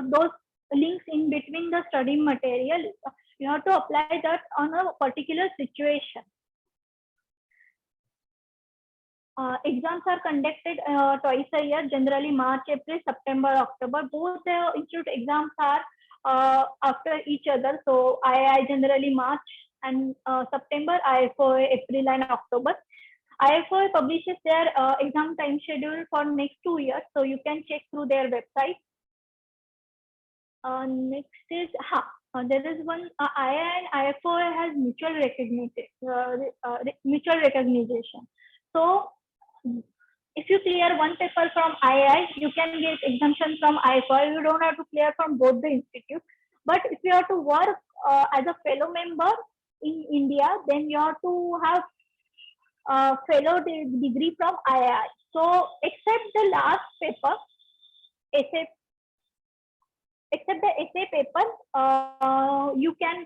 those links in between the study material. You have to apply that on a particular situation. Exams are conducted twice a year, generally March, April, September, October. Both the institute exams are after each other. So II generally March and September, IFOA April and October. IFOA publishes their exam time schedule for next 2 years, so you can check through their website. Next is there is one II and IFOA has mutual recognition. So if you clear 1 paper from II, you can get exemption from IFOA. You don't have to clear from both the institutes. But if you have to work as a fellow member in India, then you have to have fellow degree from II. So except the last paper, except the essay paper, you can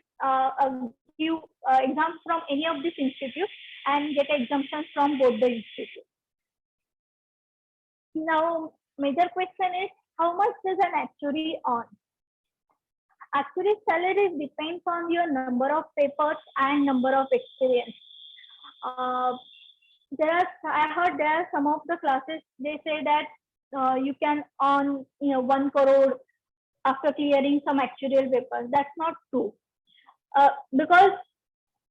give exams from any of these institutes and get exemptions from both the institutes. Now, major question is, how much does an actuary earn? Actuary salary depends on your number of papers and number of experience. I heard there are some of the classes, they say that you can earn 1 crore after clearing some actuarial papers. That's not true. Because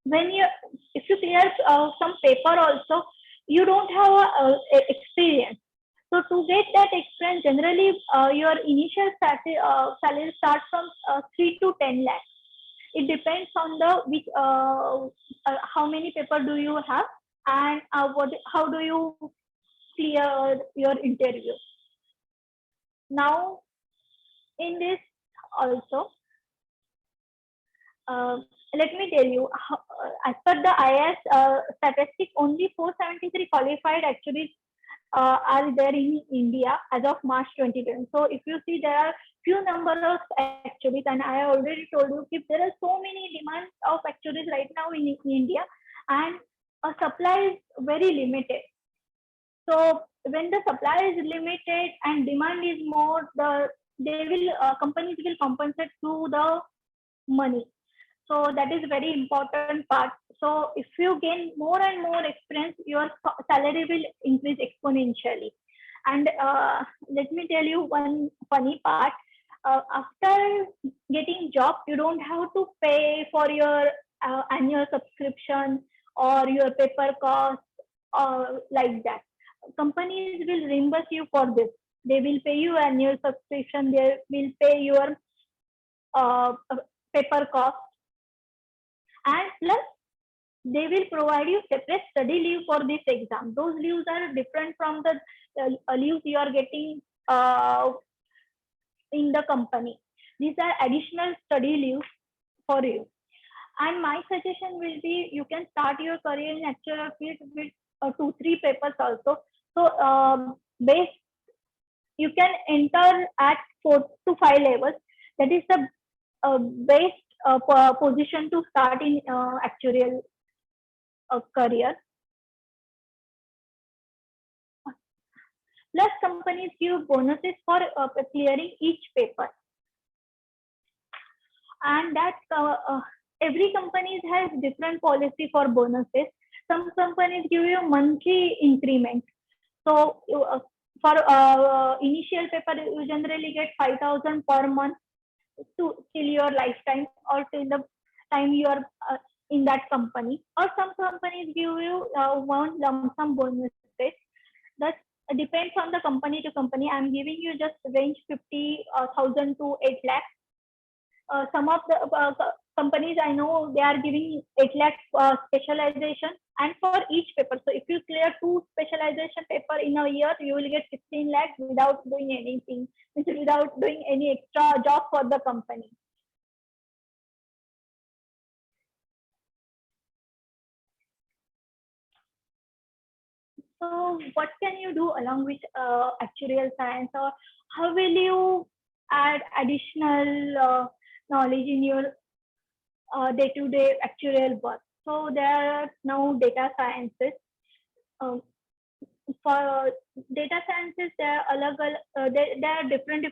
when you, if you clear some paper also, you don't have a experience. So to get that experience, generally your initial salary starts from 3 to 10 lakhs. It depends on the which how many paper do you have, and how do you clear your interview. Now in this also, uh, let me tell you, as per the IS statistic, only 473 qualified actually are there in India as of March 2020. So if you see, there are few number of actuaries, and I already told you if there are so many demands of actuaries right now in India, and supply is very limited. So when the supply is limited and demand is more, companies will compensate through the money. So that is very important part. So if you gain more and more experience, your salary will increase exponentially. And let me tell you one funny part. After getting job, you don't have to pay for your annual subscription or your paper cost or like that. Companies will reimburse you for this. They will pay you annual subscription. They will pay your uh, paper cost, and plus they will provide you separate study leave for this exam. Those leaves are different from the leaves you are getting in the company. These are additional study leaves for you. And my suggestion will be, you can start your career in actuarial field with 2-3 papers also. So base, you can enter at 4 to 5 levels. That is the best position to start in actuarial career. Plus, companies give bonuses for clearing each paper, and that every company has different policy for bonuses. Some companies give you monthly increment. So for initial paper, you generally get 5,000 per month to till your lifetime or till the time you are in that company. Or some companies give you one lump sum bonuses. That depends on the company to company. I'm giving you just range 50,000 to 8 lakhs. Some of the companies I know, they are giving 8 lakh specialization, and for each paper. So if you clear 2 specialization paper in a year, you will get 16 lakhs without doing anything, without doing any extra job for the company. So what can you do along with actuarial science, or how will you add additional knowledge in your day-to-day actuarial work? So there are now data sciences. For data sciences, there are different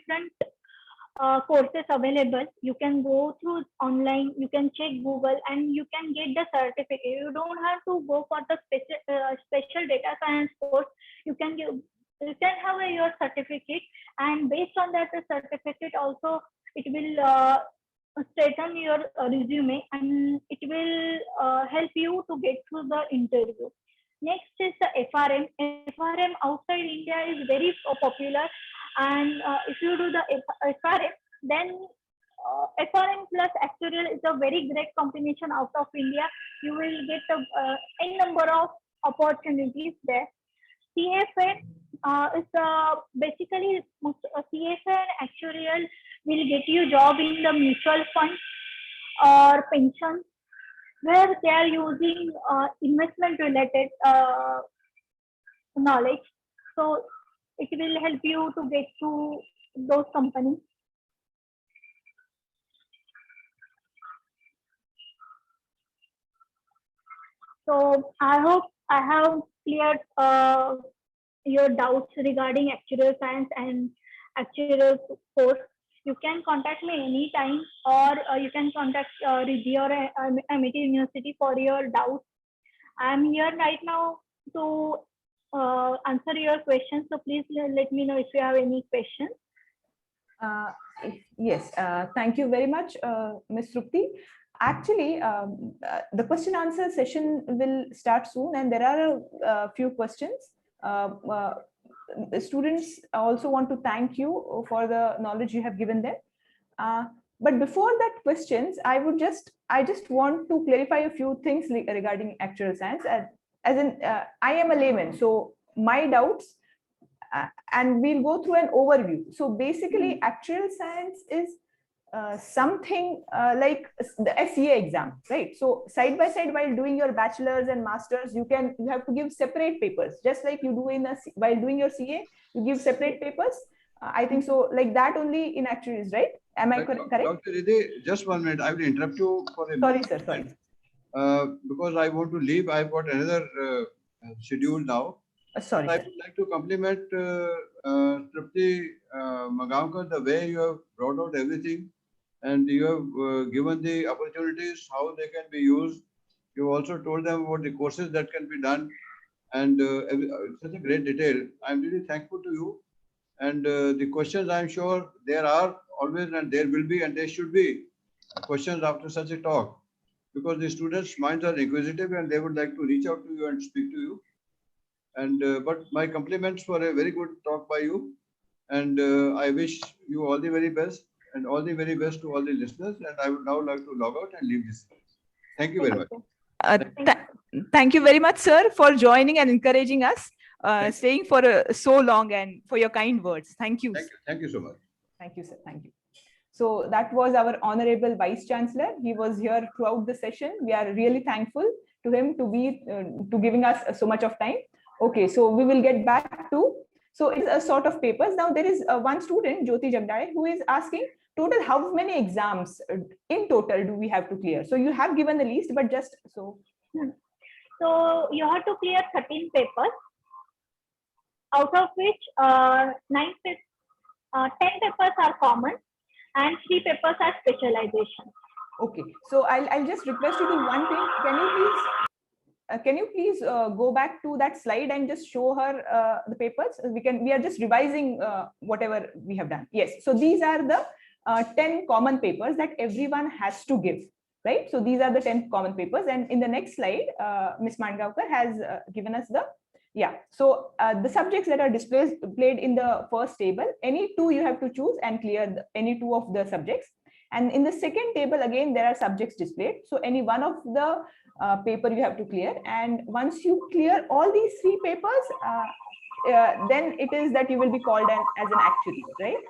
courses available. You can go through online, you can check Google, and you can get the certificate. You don't have to go for the special data science course. You can have your certificate, and based on that certificate also, it will straighten your resume, and it will help you to get through the interview. Next is the FRM. FRM outside India is very popular, and if you do the FRM, then FRM plus actuarial is a very great combination out of India. You will get a number of opportunities there. CFA is basically CFA and actuarial will get you job in the mutual fund or pension, where they are using investment related knowledge. So it will help you to get to those companies. So I hope I have cleared your doubts regarding actuarial science and actuarial course. You can contact me anytime, or you can contact Riddhi or Amity University for your doubts. I'm here right now to answer your questions. So please let me know if you have any questions. Yes, thank you very much, Ms. Trupti. Actually, the question answer session will start soon, and there are a few questions. The students also want to thank you for the knowledge you have given them. But before that questions, I just want to clarify a few things regarding actual science. As in, I am a layman, so my doubts, and we'll go through an overview. So basically, actual science is something like the SCA exam, right? So side by side, while doing your bachelor's and master's, you have to give separate papers, just like you do while doing your CA, you give separate papers. I think so, like that only in actuaries, right? Am I correct? Dr. Riddhi, just 1 minute. I will interrupt you for a Sorry, minute. sir. Sorry. Because I want to leave. I've got another schedule now. Sorry, I sir. would like to compliment Tripti Magaonkar, the way you have brought out everything and you have given the opportunities, how they can be used. You also told them about the courses that can be done and such a great detail. I'm really thankful to you. And the questions, I'm sure there are always and there will be and there should be questions after such a talk, because the students' minds are inquisitive and they would like to reach out to you and speak to you. And but my compliments for a very good talk by you. And I wish you all the very best and all the very best to all the listeners. And I would now like to log out and leave this. Thank you very much. Thank you very much, sir, for joining and encouraging us, staying for so long, and for your kind words. Thank you. Thank you so much. Thank you, sir. Thank you. So that was our Honorable Vice Chancellor. He was here throughout the session. We are really thankful to him to giving us so much of time. Okay, so we will get back to, so it's a sort of papers. Now there is one student, Jyoti Jagdale, who is asking total how many exams in total do we have to clear? So you have given the list, but just so. So you have to clear 13 papers, out of which 10 papers are common and 3 papers are specialization. Okay, so I'll just request you to do one thing. Can you please go back to that slide and just show her the papers? We are just revising whatever we have done. Yes, so these are the 10 common papers that everyone has to give, right? So these are the 10 common papers, and in the next slide, Ms. Mangaonkar has given us the, yeah. So the subjects that are displayed in the first table, any 2 you have to choose and clear any 2 of the subjects. And in the second table, again, there are subjects displayed. So any one of the paper you have to clear. And once you clear all these 3 papers, then it is that you will be called as an actuary, right?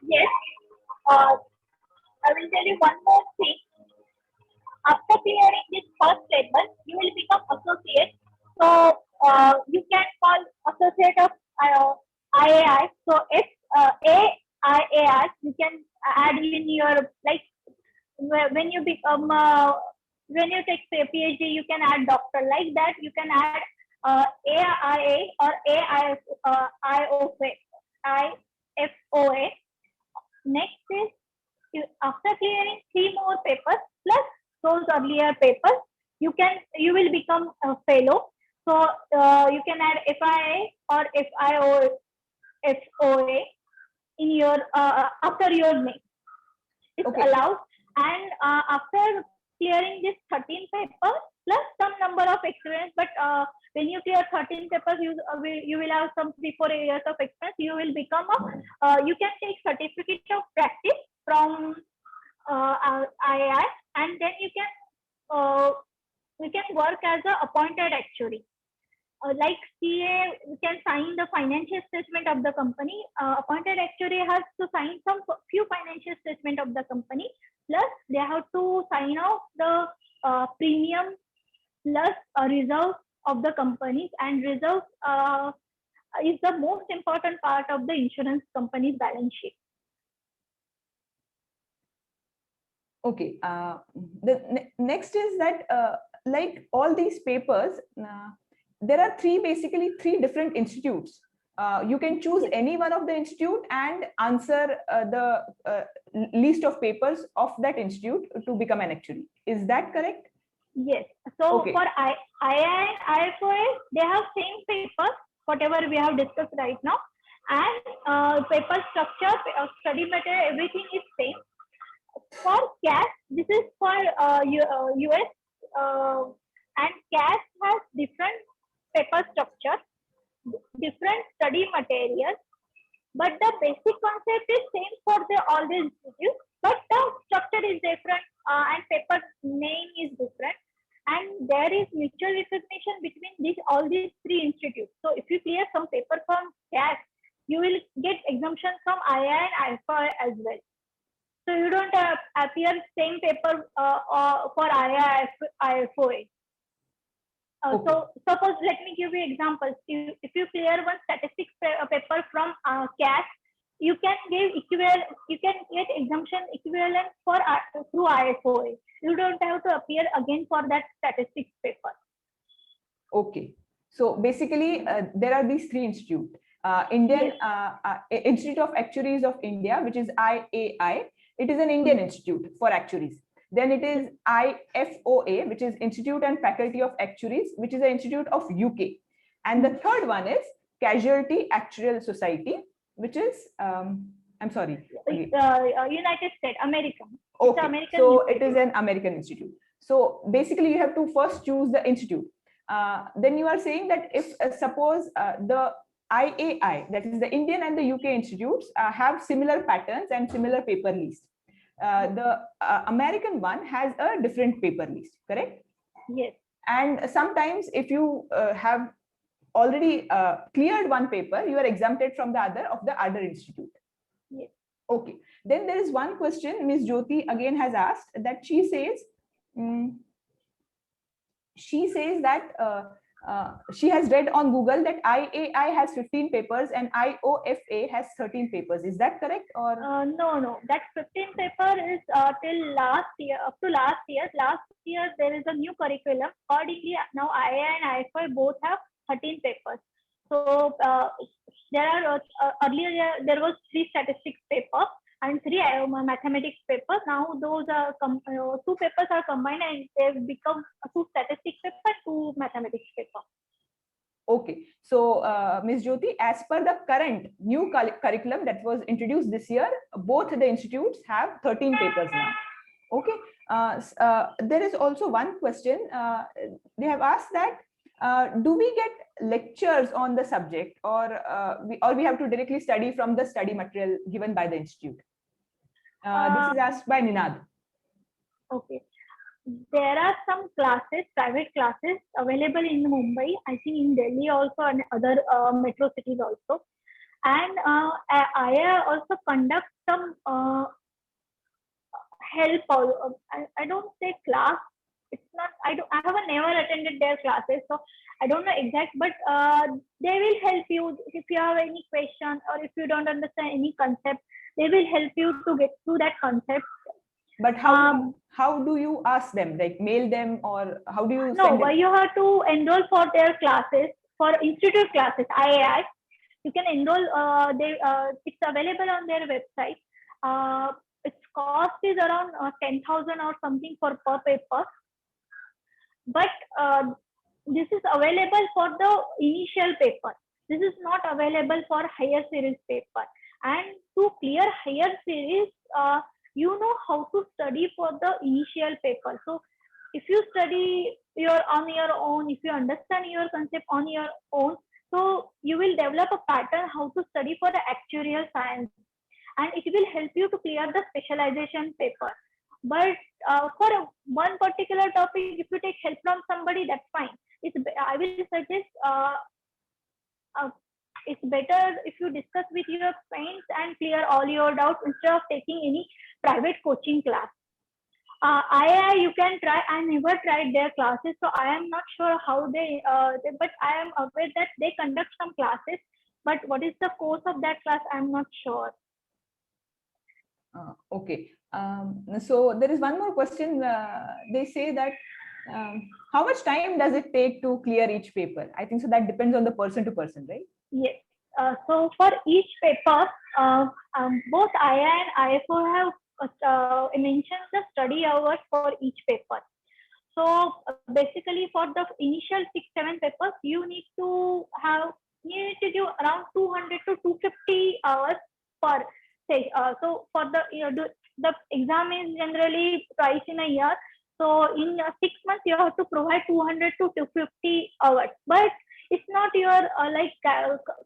Yes. I will tell you one more thing. After clearing this first table, you will become associate. So you can call associate of IAI. So if AIAI, you can add in your, like, when you become when you take PhD, you can add doctor. Like that, you can add AIA or IFOA. Next is, after clearing 3 more papers plus those earlier papers, you will become a fellow. So you can add FIA or FOA in your after your name. It's allowed. And after clearing this 13 papers plus some number of experience, but when you clear 13 papers, you will have some 3-4 years of experience. You will become you can take certificate of practice from IAI, and then you can work as an appointed actuary. Like CA, you can sign the financial statement of the company. Appointed actuary has to sign some few financial statement of the company. Plus, they have to sign off the premium plus reserve of the companies, and reserve is the most important part of the insurance company's balance sheet. Okay. The next is that like all these papers, there are basically three different institutes. You can choose any one of the institute and answer the list of papers of that institute to become an actuary. Is that correct? Yes. So for II and IFOA, they have same papers, whatever we have discussed right now, and paper structure, study material, everything is same. CAS, this is for US, and CAS has different paper structure, different study materials, but the basic concept is same for all the institutes, but the structure is different, and paper name is different, and there is mutual recognition between all these three institutes. So if you clear some paper from CAS, you will get exemption from IA and IFA as well. So you don't appear same paper for IA, IFOA. Okay. So suppose, let me give you examples. If you clear one statistics paper from CAS, you can give equivalent. You can get exemption equivalent for through IFOA. You don't have to appear again for that statistics paper. Okay. So basically, there are these three institutes. Indian Institute of Actuaries of India, which is IAI. It is an Indian institute for actuaries. Then it is IFOA, which is Institute and Faculty of Actuaries, which is an institute of UK. And the third one is Casualty Actuarial Society, which is, I'm sorry. United States, American. Okay, American so institute. it is an American institute. So basically, you have to first choose the institute. Then you are saying that if suppose the IAI, that is the Indian and the UK institutes, have similar patterns and similar paper list. The American one has a different paper list, correct? Yes. And sometimes if you have already cleared one paper, you are exempted from the other institute. Yes. Okay. Then there is one question Ms. Jyoti again has asked, that she says that she has read on Google that IAI has 15 papers and IOFA has 13 papers. Is that correct? Or no, that 15 paper is till last year, up to last year. Last year there is a new curriculum. Accordingly, now IAI and IFI both have 13 papers. So there are earlier there was 3 statistics paper and 3 mathematics paper. Now those are 2 papers are combined and they've become 2 statistics paper, 2 mathematics paper. okay, so Ms. Jyoti, as per the current new curriculum that was introduced this year, both the institutes have 13 papers now. Okay, there is also one question. They have asked that do we get lectures on the subject, or we have to directly study from the study material given by the institute? This is asked by Ninad. Okay. There are some classes, private classes available in Mumbai, I think in Delhi also, and other metro cities also. And I also conduct some help. I don't say class. It's not. I have never attended their classes, so I don't know exact. But they will help you if you have any question or if you don't understand any concept. They will help you to get through that concept. But how do you ask them? Like mail them, or how do you? No, you have to enroll for their classes, for institute classes. IAI, you can enroll. It's available on their website. Its cost is around 10,000 or something per paper. But this is available for the initial paper. This is not available for higher series paper. And to clear higher series, you know how to study for the initial paper. So if you study on your own, if you understand your concept on your own, so you will develop a pattern how to study for the actuarial science, and it will help you to clear the specialization paper. But for one particular topic, if you take help from somebody, that's fine. I will suggest it's better if you discuss with your friends and clear all your doubts instead of taking any private coaching class. You can try. I never tried their classes, so I am not sure how but I am aware that they conduct some classes. But what is the course of that class? I'm not sure. Okay. So there is one more question. They say that how much time does it take to clear each paper? I think so that depends on the person to person, right? Yes. So for each paper, both IA and IFO have mentioned the study hours for each paper. So basically, for the initial 6-7 papers, you need to give around 200 to 250 hours per stage. So for the the exam is generally twice in a year. So in 6 months, you have to provide 200 to 250 hours. But it's not your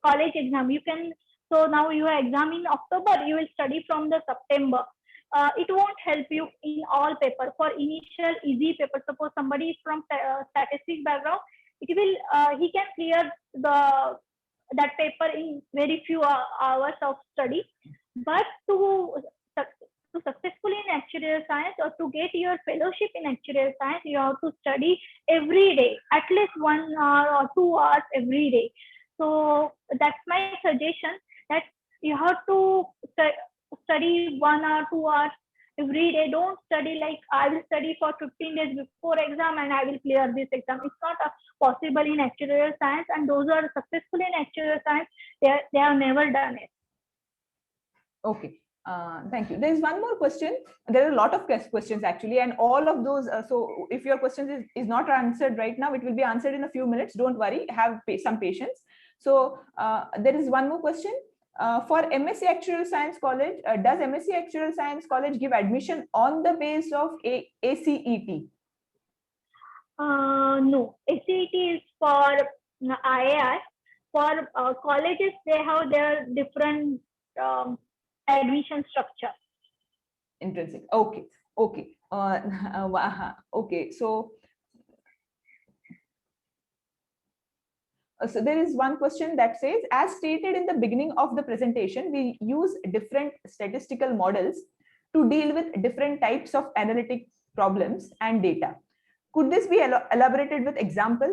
college exam. You can, so now your exam in October, you will study from the September. It won't help you in all paper. For initial easy paper, suppose somebody is from statistics background, it will he can clear the that paper in very few hours of study. But to successfully in actuarial science or to get your fellowship in actuarial science, you have to study every day, at least 1 hour or 2 hours every day. So that's my suggestion, that you have to study 1 hour, 2 hours every day. Don't study like I will study for 15 days before exam and I will clear this exam. It's not possible in actuarial science, and those who are successful in actuarial science, they have never done it. Okay. Thank you. There is one more question. There are a lot of questions actually, and all of those. So if your question is not answered right now, it will be answered in a few minutes. Don't worry. Have some patience. So there is one more question. For MSc Actuarial Science College, does MSc Actuarial Science College give admission on the base of ACET? No, ACET is for IAI. For colleges, they have their different admission structure. Intrinsic. Okay. Okay. Okay. So there is one question that says, as stated in the beginning of the presentation, we use different statistical models to deal with different types of analytic problems and data. Could this be elaborated with example?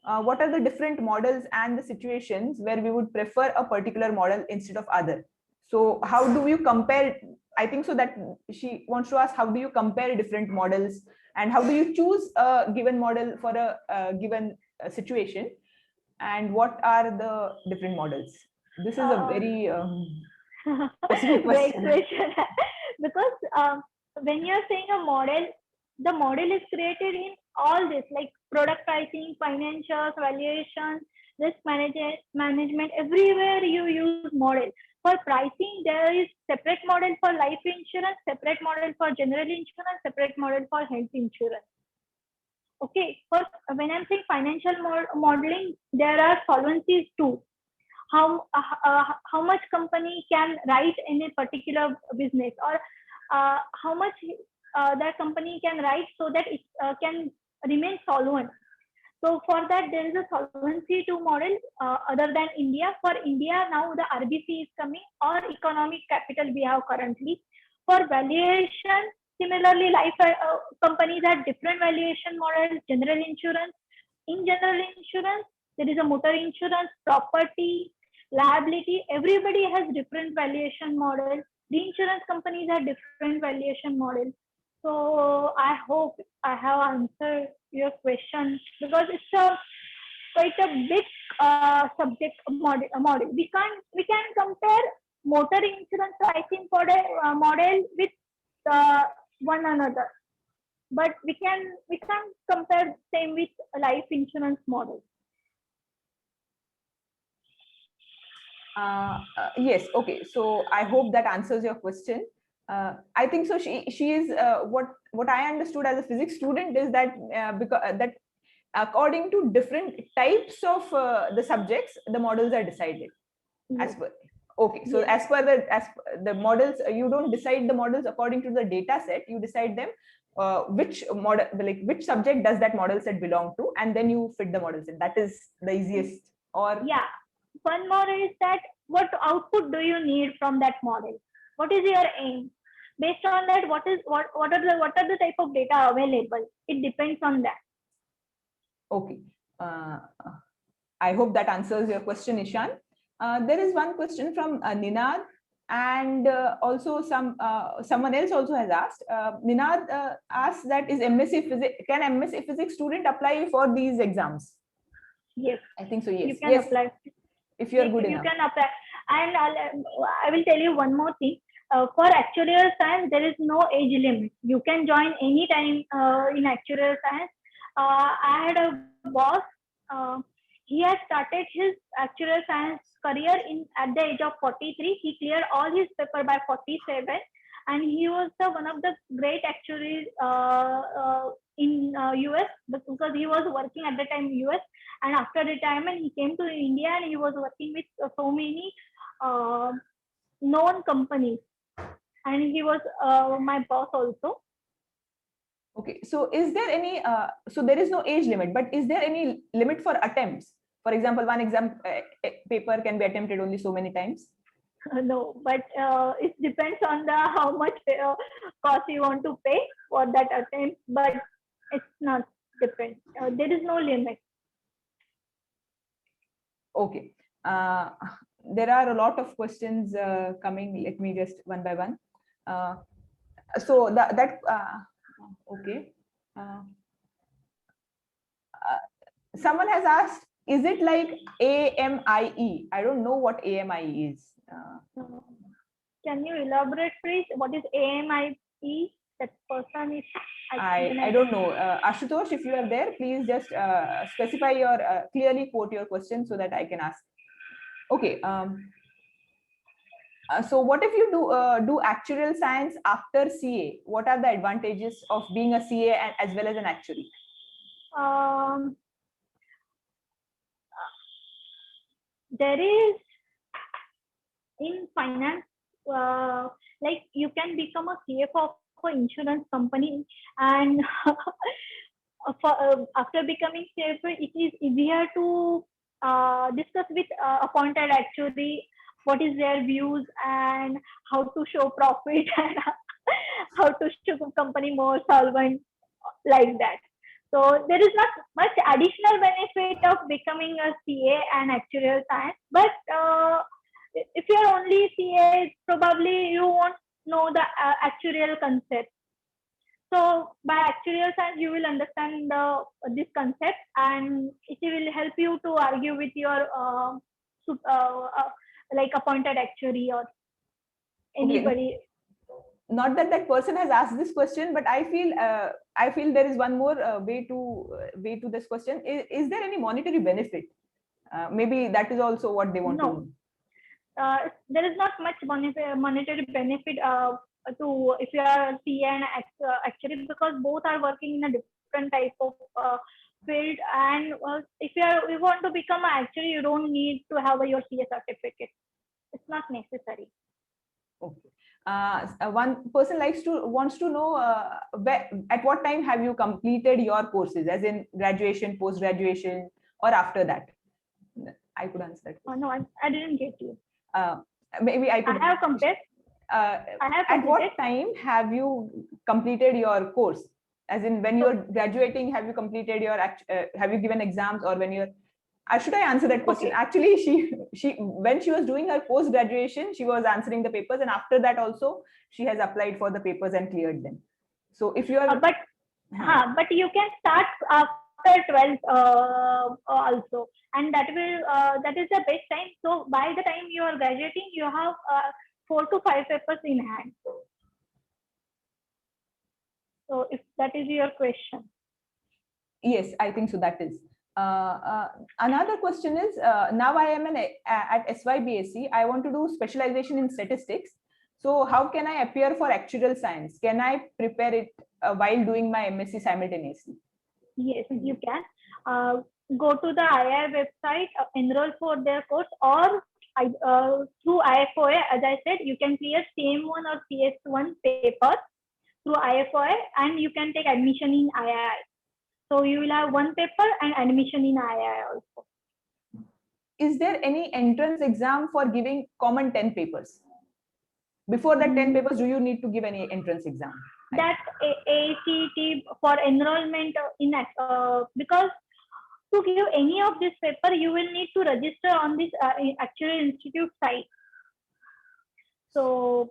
What are the different models and the situations where we would prefer a particular model instead of other? So how do you compare? I think so that she wants to ask, how do you compare different models and how do you choose a given model for a given situation? And what are the different models? This is a very specific great question. question. Because when you're saying a model, the model is created in all this, like product pricing, financials, valuation, risk management. Everywhere you use model. For pricing, there is separate model for life insurance, separate model for general insurance, separate model for health insurance. Okay, first, when I'm saying financial modeling, there are solvencies too. How much company can write in a particular business, or how much that company can write so that it can remain solvent. So for that, there is a Solvency II model other than India. For India, now the RBC is coming, or economic capital we have currently. For valuation, similarly, life companies have different valuation models. General insurance, in general insurance, there is a motor insurance, property, liability. Everybody has different valuation models. The insurance companies have different valuation models. So I hope I have answered your question, because it's quite a big subject model. We can compare motor insurance pricing model with one another, but we can't compare same with life insurance model. Yes. Okay. So I hope that answers your question. I think so. She is what I understood as a physics student is that because that according to different types of the subjects, the models are decided. Yes. As per, okay. So Yes. as per the models, you don't decide the models according to the data set. You decide them which model, like which subject does that model set belong to, and then you fit the models in. That is the easiest. Or Yeah. One more is that what output do you need from that model? What is your aim? Based on that, what are the type of data available? It depends on that. okay. I hope that answers your question, Ishan. There is one question from Ninad, and also someone else also has asked. Ninad asked that can MSc Physics student apply for these exams? Yes. I think so. Yes. You can yes. apply. If you are good You enough. can apply. And I will tell you one more thing. For actuarial science, there is no age limit. You can join anytime in actuarial science. I had a boss. He has started his actuarial science career at the age of 43. He cleared all his paper by 47, and he was one of the great actuaries in US, because he was working at the time US, and after retirement he came to India and he was working with so many known companies, and he was my boss also. Okay, so is there any, so there is no age limit, but is there any limit for attempts? For example, one exam paper can be attempted only so many times. No, but it depends on the how much cost you want to pay for that attempt, but it's not depend. There is no limit. Okay, there are a lot of questions coming. Let me just one by one. So okay. Someone has asked, is it like AMIE? I don't know what AMIE is. Can you elaborate, please? What is AMIE? That person is. I don't know. Ashutosh, if you are there, please just specify your clearly quote your question so that I can ask. Okay. So what if you do actuarial science after CA? What are the advantages of being a CA and as well as an actuary? There is in finance, like you can become a CFO for insurance company, and after becoming CFO, it is easier to discuss with appointed actuary what is their views and how to show profit and how to show company more solvent, like that. So there is not much additional benefit of becoming a CA and actuarial science, but if you're only CA, probably you won't know the actuarial concept. So by actuarial science, you will understand this concept, and it will help you to argue with your like appointed actuary or anybody. Not that that person has asked this question, but I feel there is one more way to this question. Is there any monetary benefit? Maybe that is also what they want to know. There is not much monetary benefit to if you are CA and actuary, because both are working in a different type of field. And if you want to become an actuary, you don't need to have your CA certificate. It's not necessary. Okay. One person wants to know at what time have you completed your courses, as in graduation, post graduation, or after that? I could answer that. No, I didn't get you. Maybe I could. I have completed. At what time have you completed your course? As in, when you're graduating, have you completed your have you given exams, or when you're should I answer that question? Okay. Actually, she when she was doing her post graduation, she was answering the papers, and after that also she has applied for the papers and cleared them. So if you are but you can start after 12th also, and that is the best time. So by the time you are graduating, you have 4 to 5 papers in hand. So if that is your question. Yes, I think so. That is. Another question is, now I am at SYBSc. I want to do specialization in statistics. So how can I appear for actuarial science? Can I prepare it while doing my MSc simultaneously? Yes, you can. Go to the II website, enroll for their course, or through IFOA. As I said, you can clear CM1 or CS1 paper through IFOA, and you can take admission in II. So you will have one paper and admission in II also. Is there any entrance exam for giving common 10 papers? Before that 10 papers, do you need to give any entrance exam? That ACT for enrollment in because to give any of this paper, you will need to register on this Actuarial Institute site. So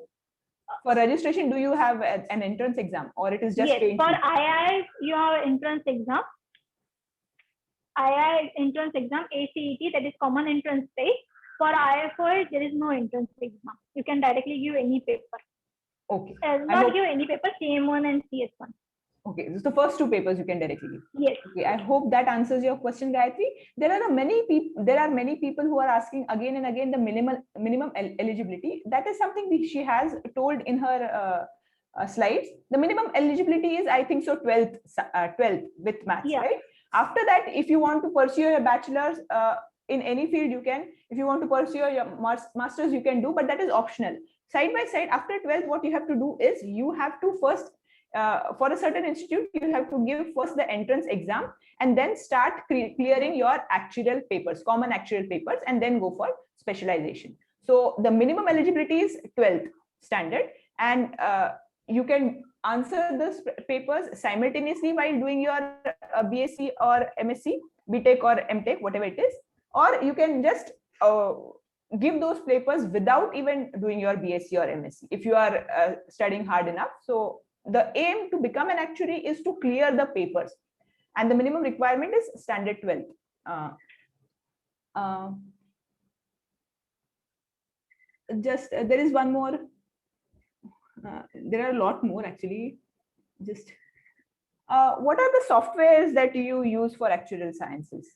for registration, do you have an entrance exam, or it is just yes? For II, you have entrance exam. II entrance exam, ACET, that is common entrance test. For IFOA, there is no entrance exam. You can directly give any paper. Okay. Not give any paper, CM1 and CS1. Okay, so the first two papers you can directly give. Yes. Okay, I hope that answers your question, Gayatri. There are many people who are asking again and again the minimum eligibility. That is something she has told in her slides. The minimum eligibility is, I think so, 12th with maths, Yeah. right? After that, if you want to pursue your bachelor's in any field, you can. If you want to pursue your master's, you can do, but that is optional. Side by side, after 12th, what you have to do is you have to first, for a certain institute, you have to give first the entrance exam and then start clearing your actuarial papers, common actuarial papers, and then go for specialization. So the minimum eligibility is 12th standard, and you can answer those papers simultaneously while doing your BSc or MSc, BTech or MTech, whatever it is, or you can just give those papers without even doing your BSc or MSc if you are studying hard enough. So the aim to become an actuary is to clear the papers, and the minimum requirement is standard 12th. Just there is one more. There are a lot more actually. Just what are the softwares that you use for actuarial sciences?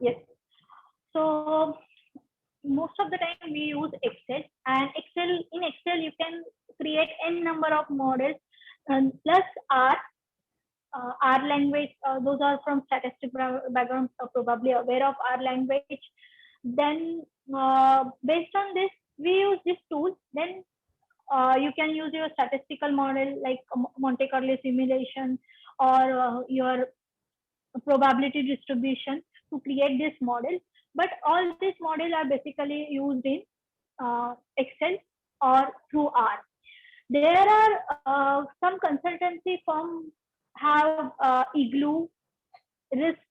Yes. So most of the time we use Excel, and in Excel you can create n number of models, plus R language. Those are from statistic background, probably aware of R language. Then based on this, we use this tool. Then you can use your statistical model like Monte Carlo simulation, or your probability distribution to create this model. But all these models are basically used in Excel or through R. There are some consultancy firms have Igloo, Risk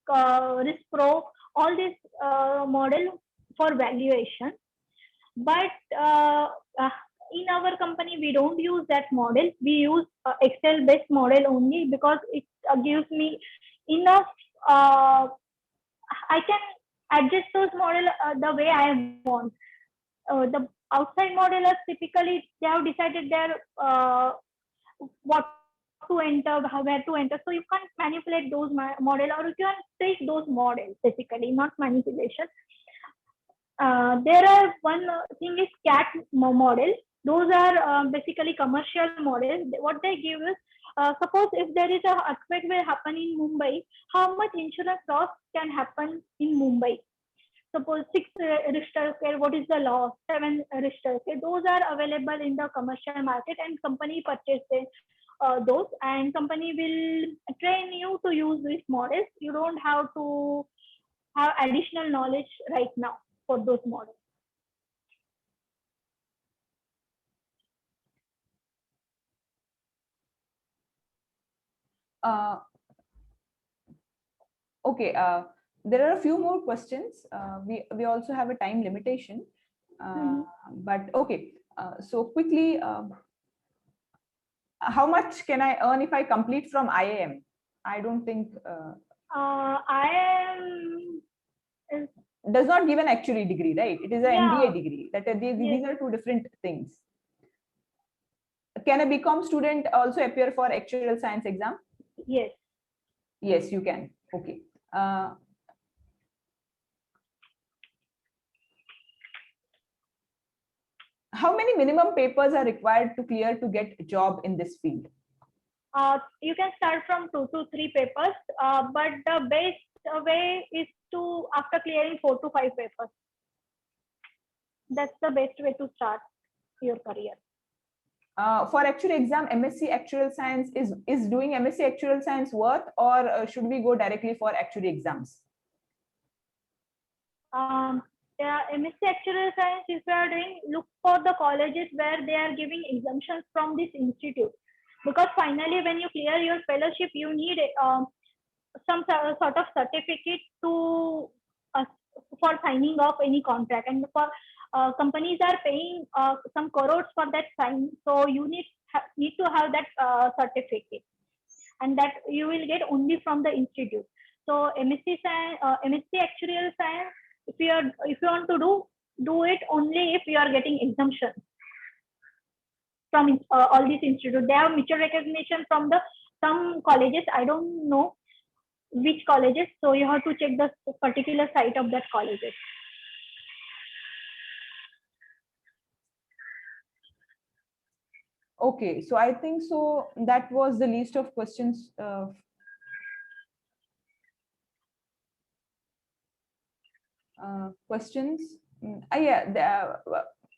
Pro, all these model for valuation. But in our company, we don't use that model. We use Excel based model only, because it gives me enough. I can adjust those model the way I want. The outside modelers, typically they have decided their what to enter, where to enter. So you can't manipulate those model, or you can take those models, basically, not manipulation. There are one thing is CAT model. Those are basically commercial models. What they give is, suppose if there is a earthquake will happen in Mumbai, how much insurance loss can happen in Mumbai? Suppose 6 Richter scale, what is the loss? 7 Richter scale. Those are available in the commercial market, and company purchases those, and company will train you to use these models. You don't have to have additional knowledge right now for those models. Okay, there are a few more questions. We also have a time limitation, but okay. So quickly, how much can I earn if I complete from IIM? I don't think IIM does not give an actuary degree, right? It is an Yeah. MBA degree. These are two different things. Can a BCom student also appear for actuarial science exam? Yes. Yes, you can. Okay. How many minimum papers are required to clear to get a job in this field? You can start from 2 to 3 papers, but the best way is to, after clearing 4 to 5 papers. That's the best way to start your career. For actuary exam, MSc Actuarial Science is doing MSc Actuarial Science worth, or should we go directly for actuary exams? Yeah, MSc Actuarial Science, if you are doing, look for the colleges where they are giving exemptions from this institute. Because finally, when you clear your fellowship, you need some sort of certificate to for signing off any contract, and for companies are paying some crores for that sign, so you need to have that certificate, and that you will get only from the institute. So MSc Actuarial Science, if you want to do it only if you are getting exemption. from all these institutes. They have mutual recognition from the some colleges. I don't know which colleges, so you have to check the particular site of that colleges. Okay, so I think so that was the list of questions. Questions. Yeah,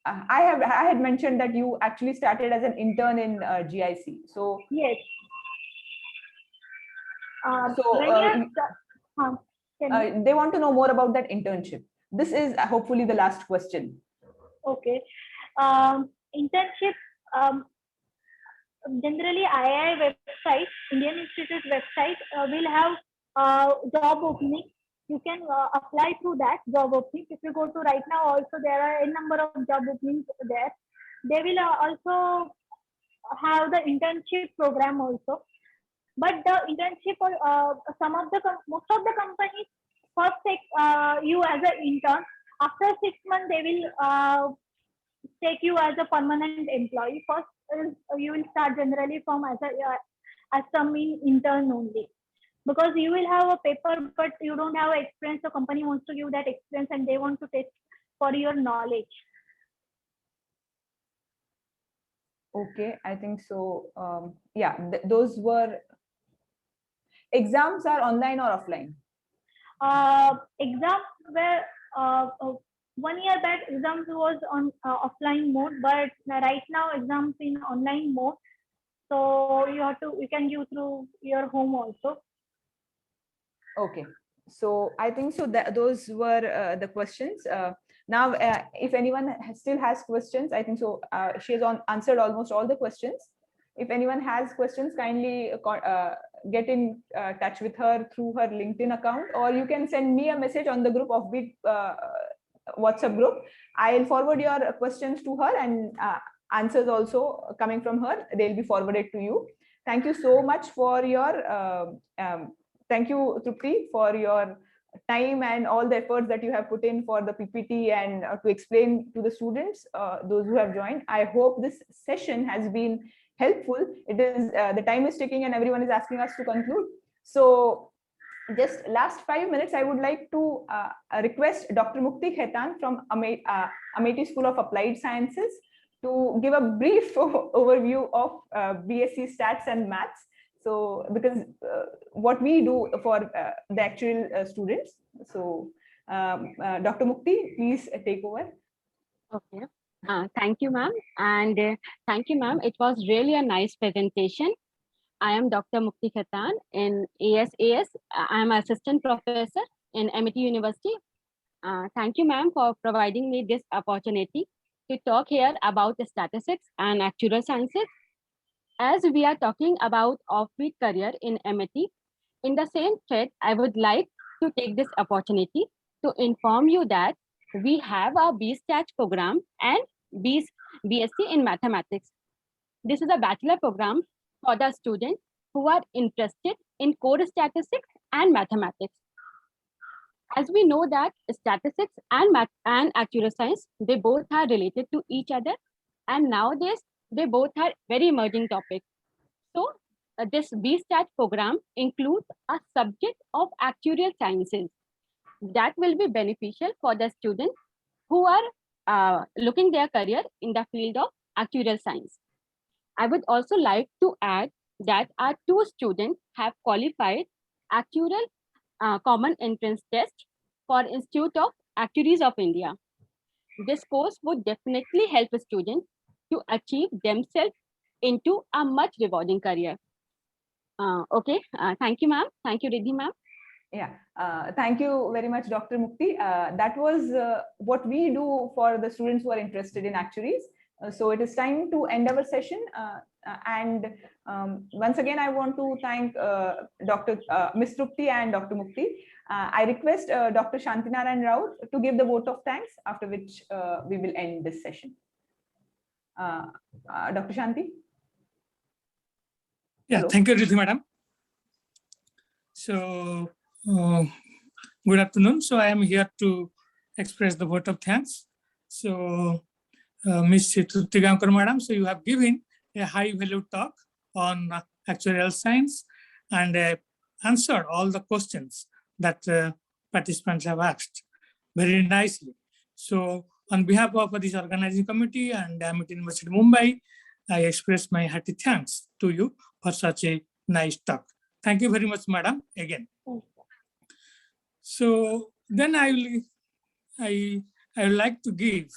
I had mentioned that you actually started as an intern in GIC. So Yes. So, when they want to know more about that internship. This is hopefully the last question. okay. Internship. Generally, II website, Indian Institute website will have job opening. You can apply through that job opening. If you go to right now, also there are a number of job openings there. They will also have the internship program also. But the internship, most of the companies first take you as an intern. After 6 months, they will take you as a permanent employee. First, you will start generally from as some intern only, because you will have a paper, but you don't have experience. So company wants to give that experience, and they want to test for your knowledge. Okay, I think so. Yeah, those were exams are online or offline? Exams were 1 year back. Exams was on offline mode, but right now exams in online mode. So you can give through your home also. Okay, so I think so that those were the questions. Now, if anyone still has questions, I think so she has answered almost all the questions. If anyone has questions, kindly get in touch with her through her LinkedIn account, or you can send me a message on the group of BEAT WhatsApp group. I'll forward your questions to her, and answers also coming from her, they'll be forwarded to you. Thank you so much for your thank you, Trupti, for your time and all the efforts that you have put in for the PPT and to explain to the students, those who have joined. I hope this session has been helpful. It is the time is ticking and everyone is asking us to conclude. So just last 5 minutes, I would like to request Dr. Mukti Khaitan from Amethi School of Applied Sciences to give a brief overview of BSc Stats and Maths. So, because what we do for the actual students. So, Dr. Mukti, please take over. Okay. Thank you, ma'am. And thank you, ma'am. It was really a nice presentation. I am Dr. Mukti Khaitan in ASAS. I am assistant professor in Amity University. Thank you, ma'am, for providing me this opportunity to talk here about the statistics and actuarial sciences. As we are talking about offbeat career in Amity, in the same thread, I would like to take this opportunity to inform you that we have a BStat program and BSc in mathematics. This is a bachelor program for the students who are interested in core statistics and mathematics. As we know that statistics and actuarial science, they both are related to each other, and nowadays they both are very emerging topics. So this BStat program includes a subject of actuarial sciences that will be beneficial for the students who are looking their career in the field of actuarial science. I would also like to add that our 2 students have qualified actuarial common entrance test for Institute of Actuaries of India. This course would definitely help students to achieve themselves into a much rewarding career. Okay, thank you, ma'am. Thank you, Riddhi, ma'am. Yeah, thank you very much, Dr. Mukti. That was what we do for the students who are interested in actuaries. So it is time to end our session. And once again, I want to thank Ms. Trupti and Dr. Mukti. I request Dr. Shantinaran Rao to give the vote of thanks, after which we will end this session. Dr. Shanti? Yeah, Hello. thank you, Riddhi, madam. So, good afternoon. So I am here to express the vote of thanks. So Ms. Trupti Gamkar Madam. So you have given a high value talk on actuarial science and answered all the questions that participants have asked very nicely. So on behalf of this organizing committee and Amity University Mumbai, I express my hearty thanks to you for such a nice talk. Thank you very much, Madam, again. So then I would like to give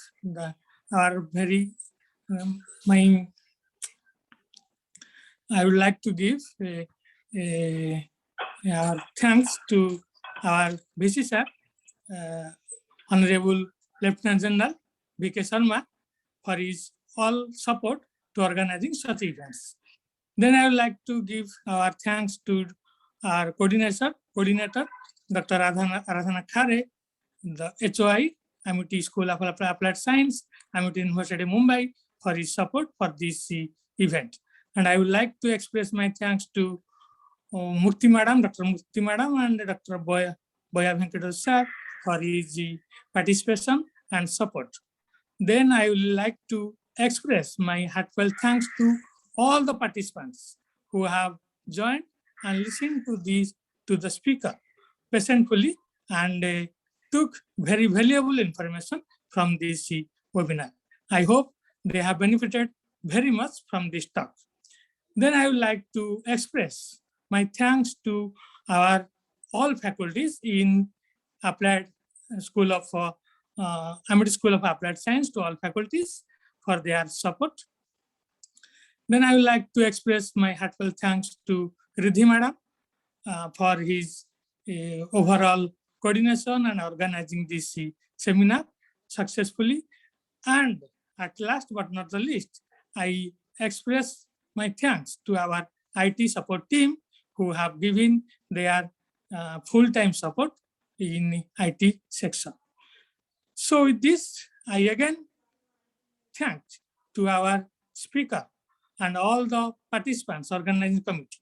I would like to give our thanks to our VC sir, Honorable Lieutenant General B.K. Sharma, for his all support to organizing such events. Then I would like to give our thanks to our coordinator, Dr. Aradhana Khare, the HOI, Amity School of Applied Science, Amity University Mumbai, for his support for this event. And I would like to express my thanks to Mukti Madam, Dr. Mukti Madam, and Dr. Boya Venkatesh sir for his participation and support. Then I would like to express my heartfelt thanks to all the participants who have joined and listened to the speaker patiently and took very valuable information from this webinar. I hope they have benefited very much from this talk. Then I would like to express my thanks to our all faculties in Applied School of Amity School of Applied Science, to all faculties for their support. Then I would like to express my heartfelt thanks to Riddhi Madam for his overall coordination and organizing this seminar successfully. And at last but not the least, I express my thanks to our IT support team who have given their full-time support in IT section. So with this, I again thank to our speaker and all the participants, organizing committee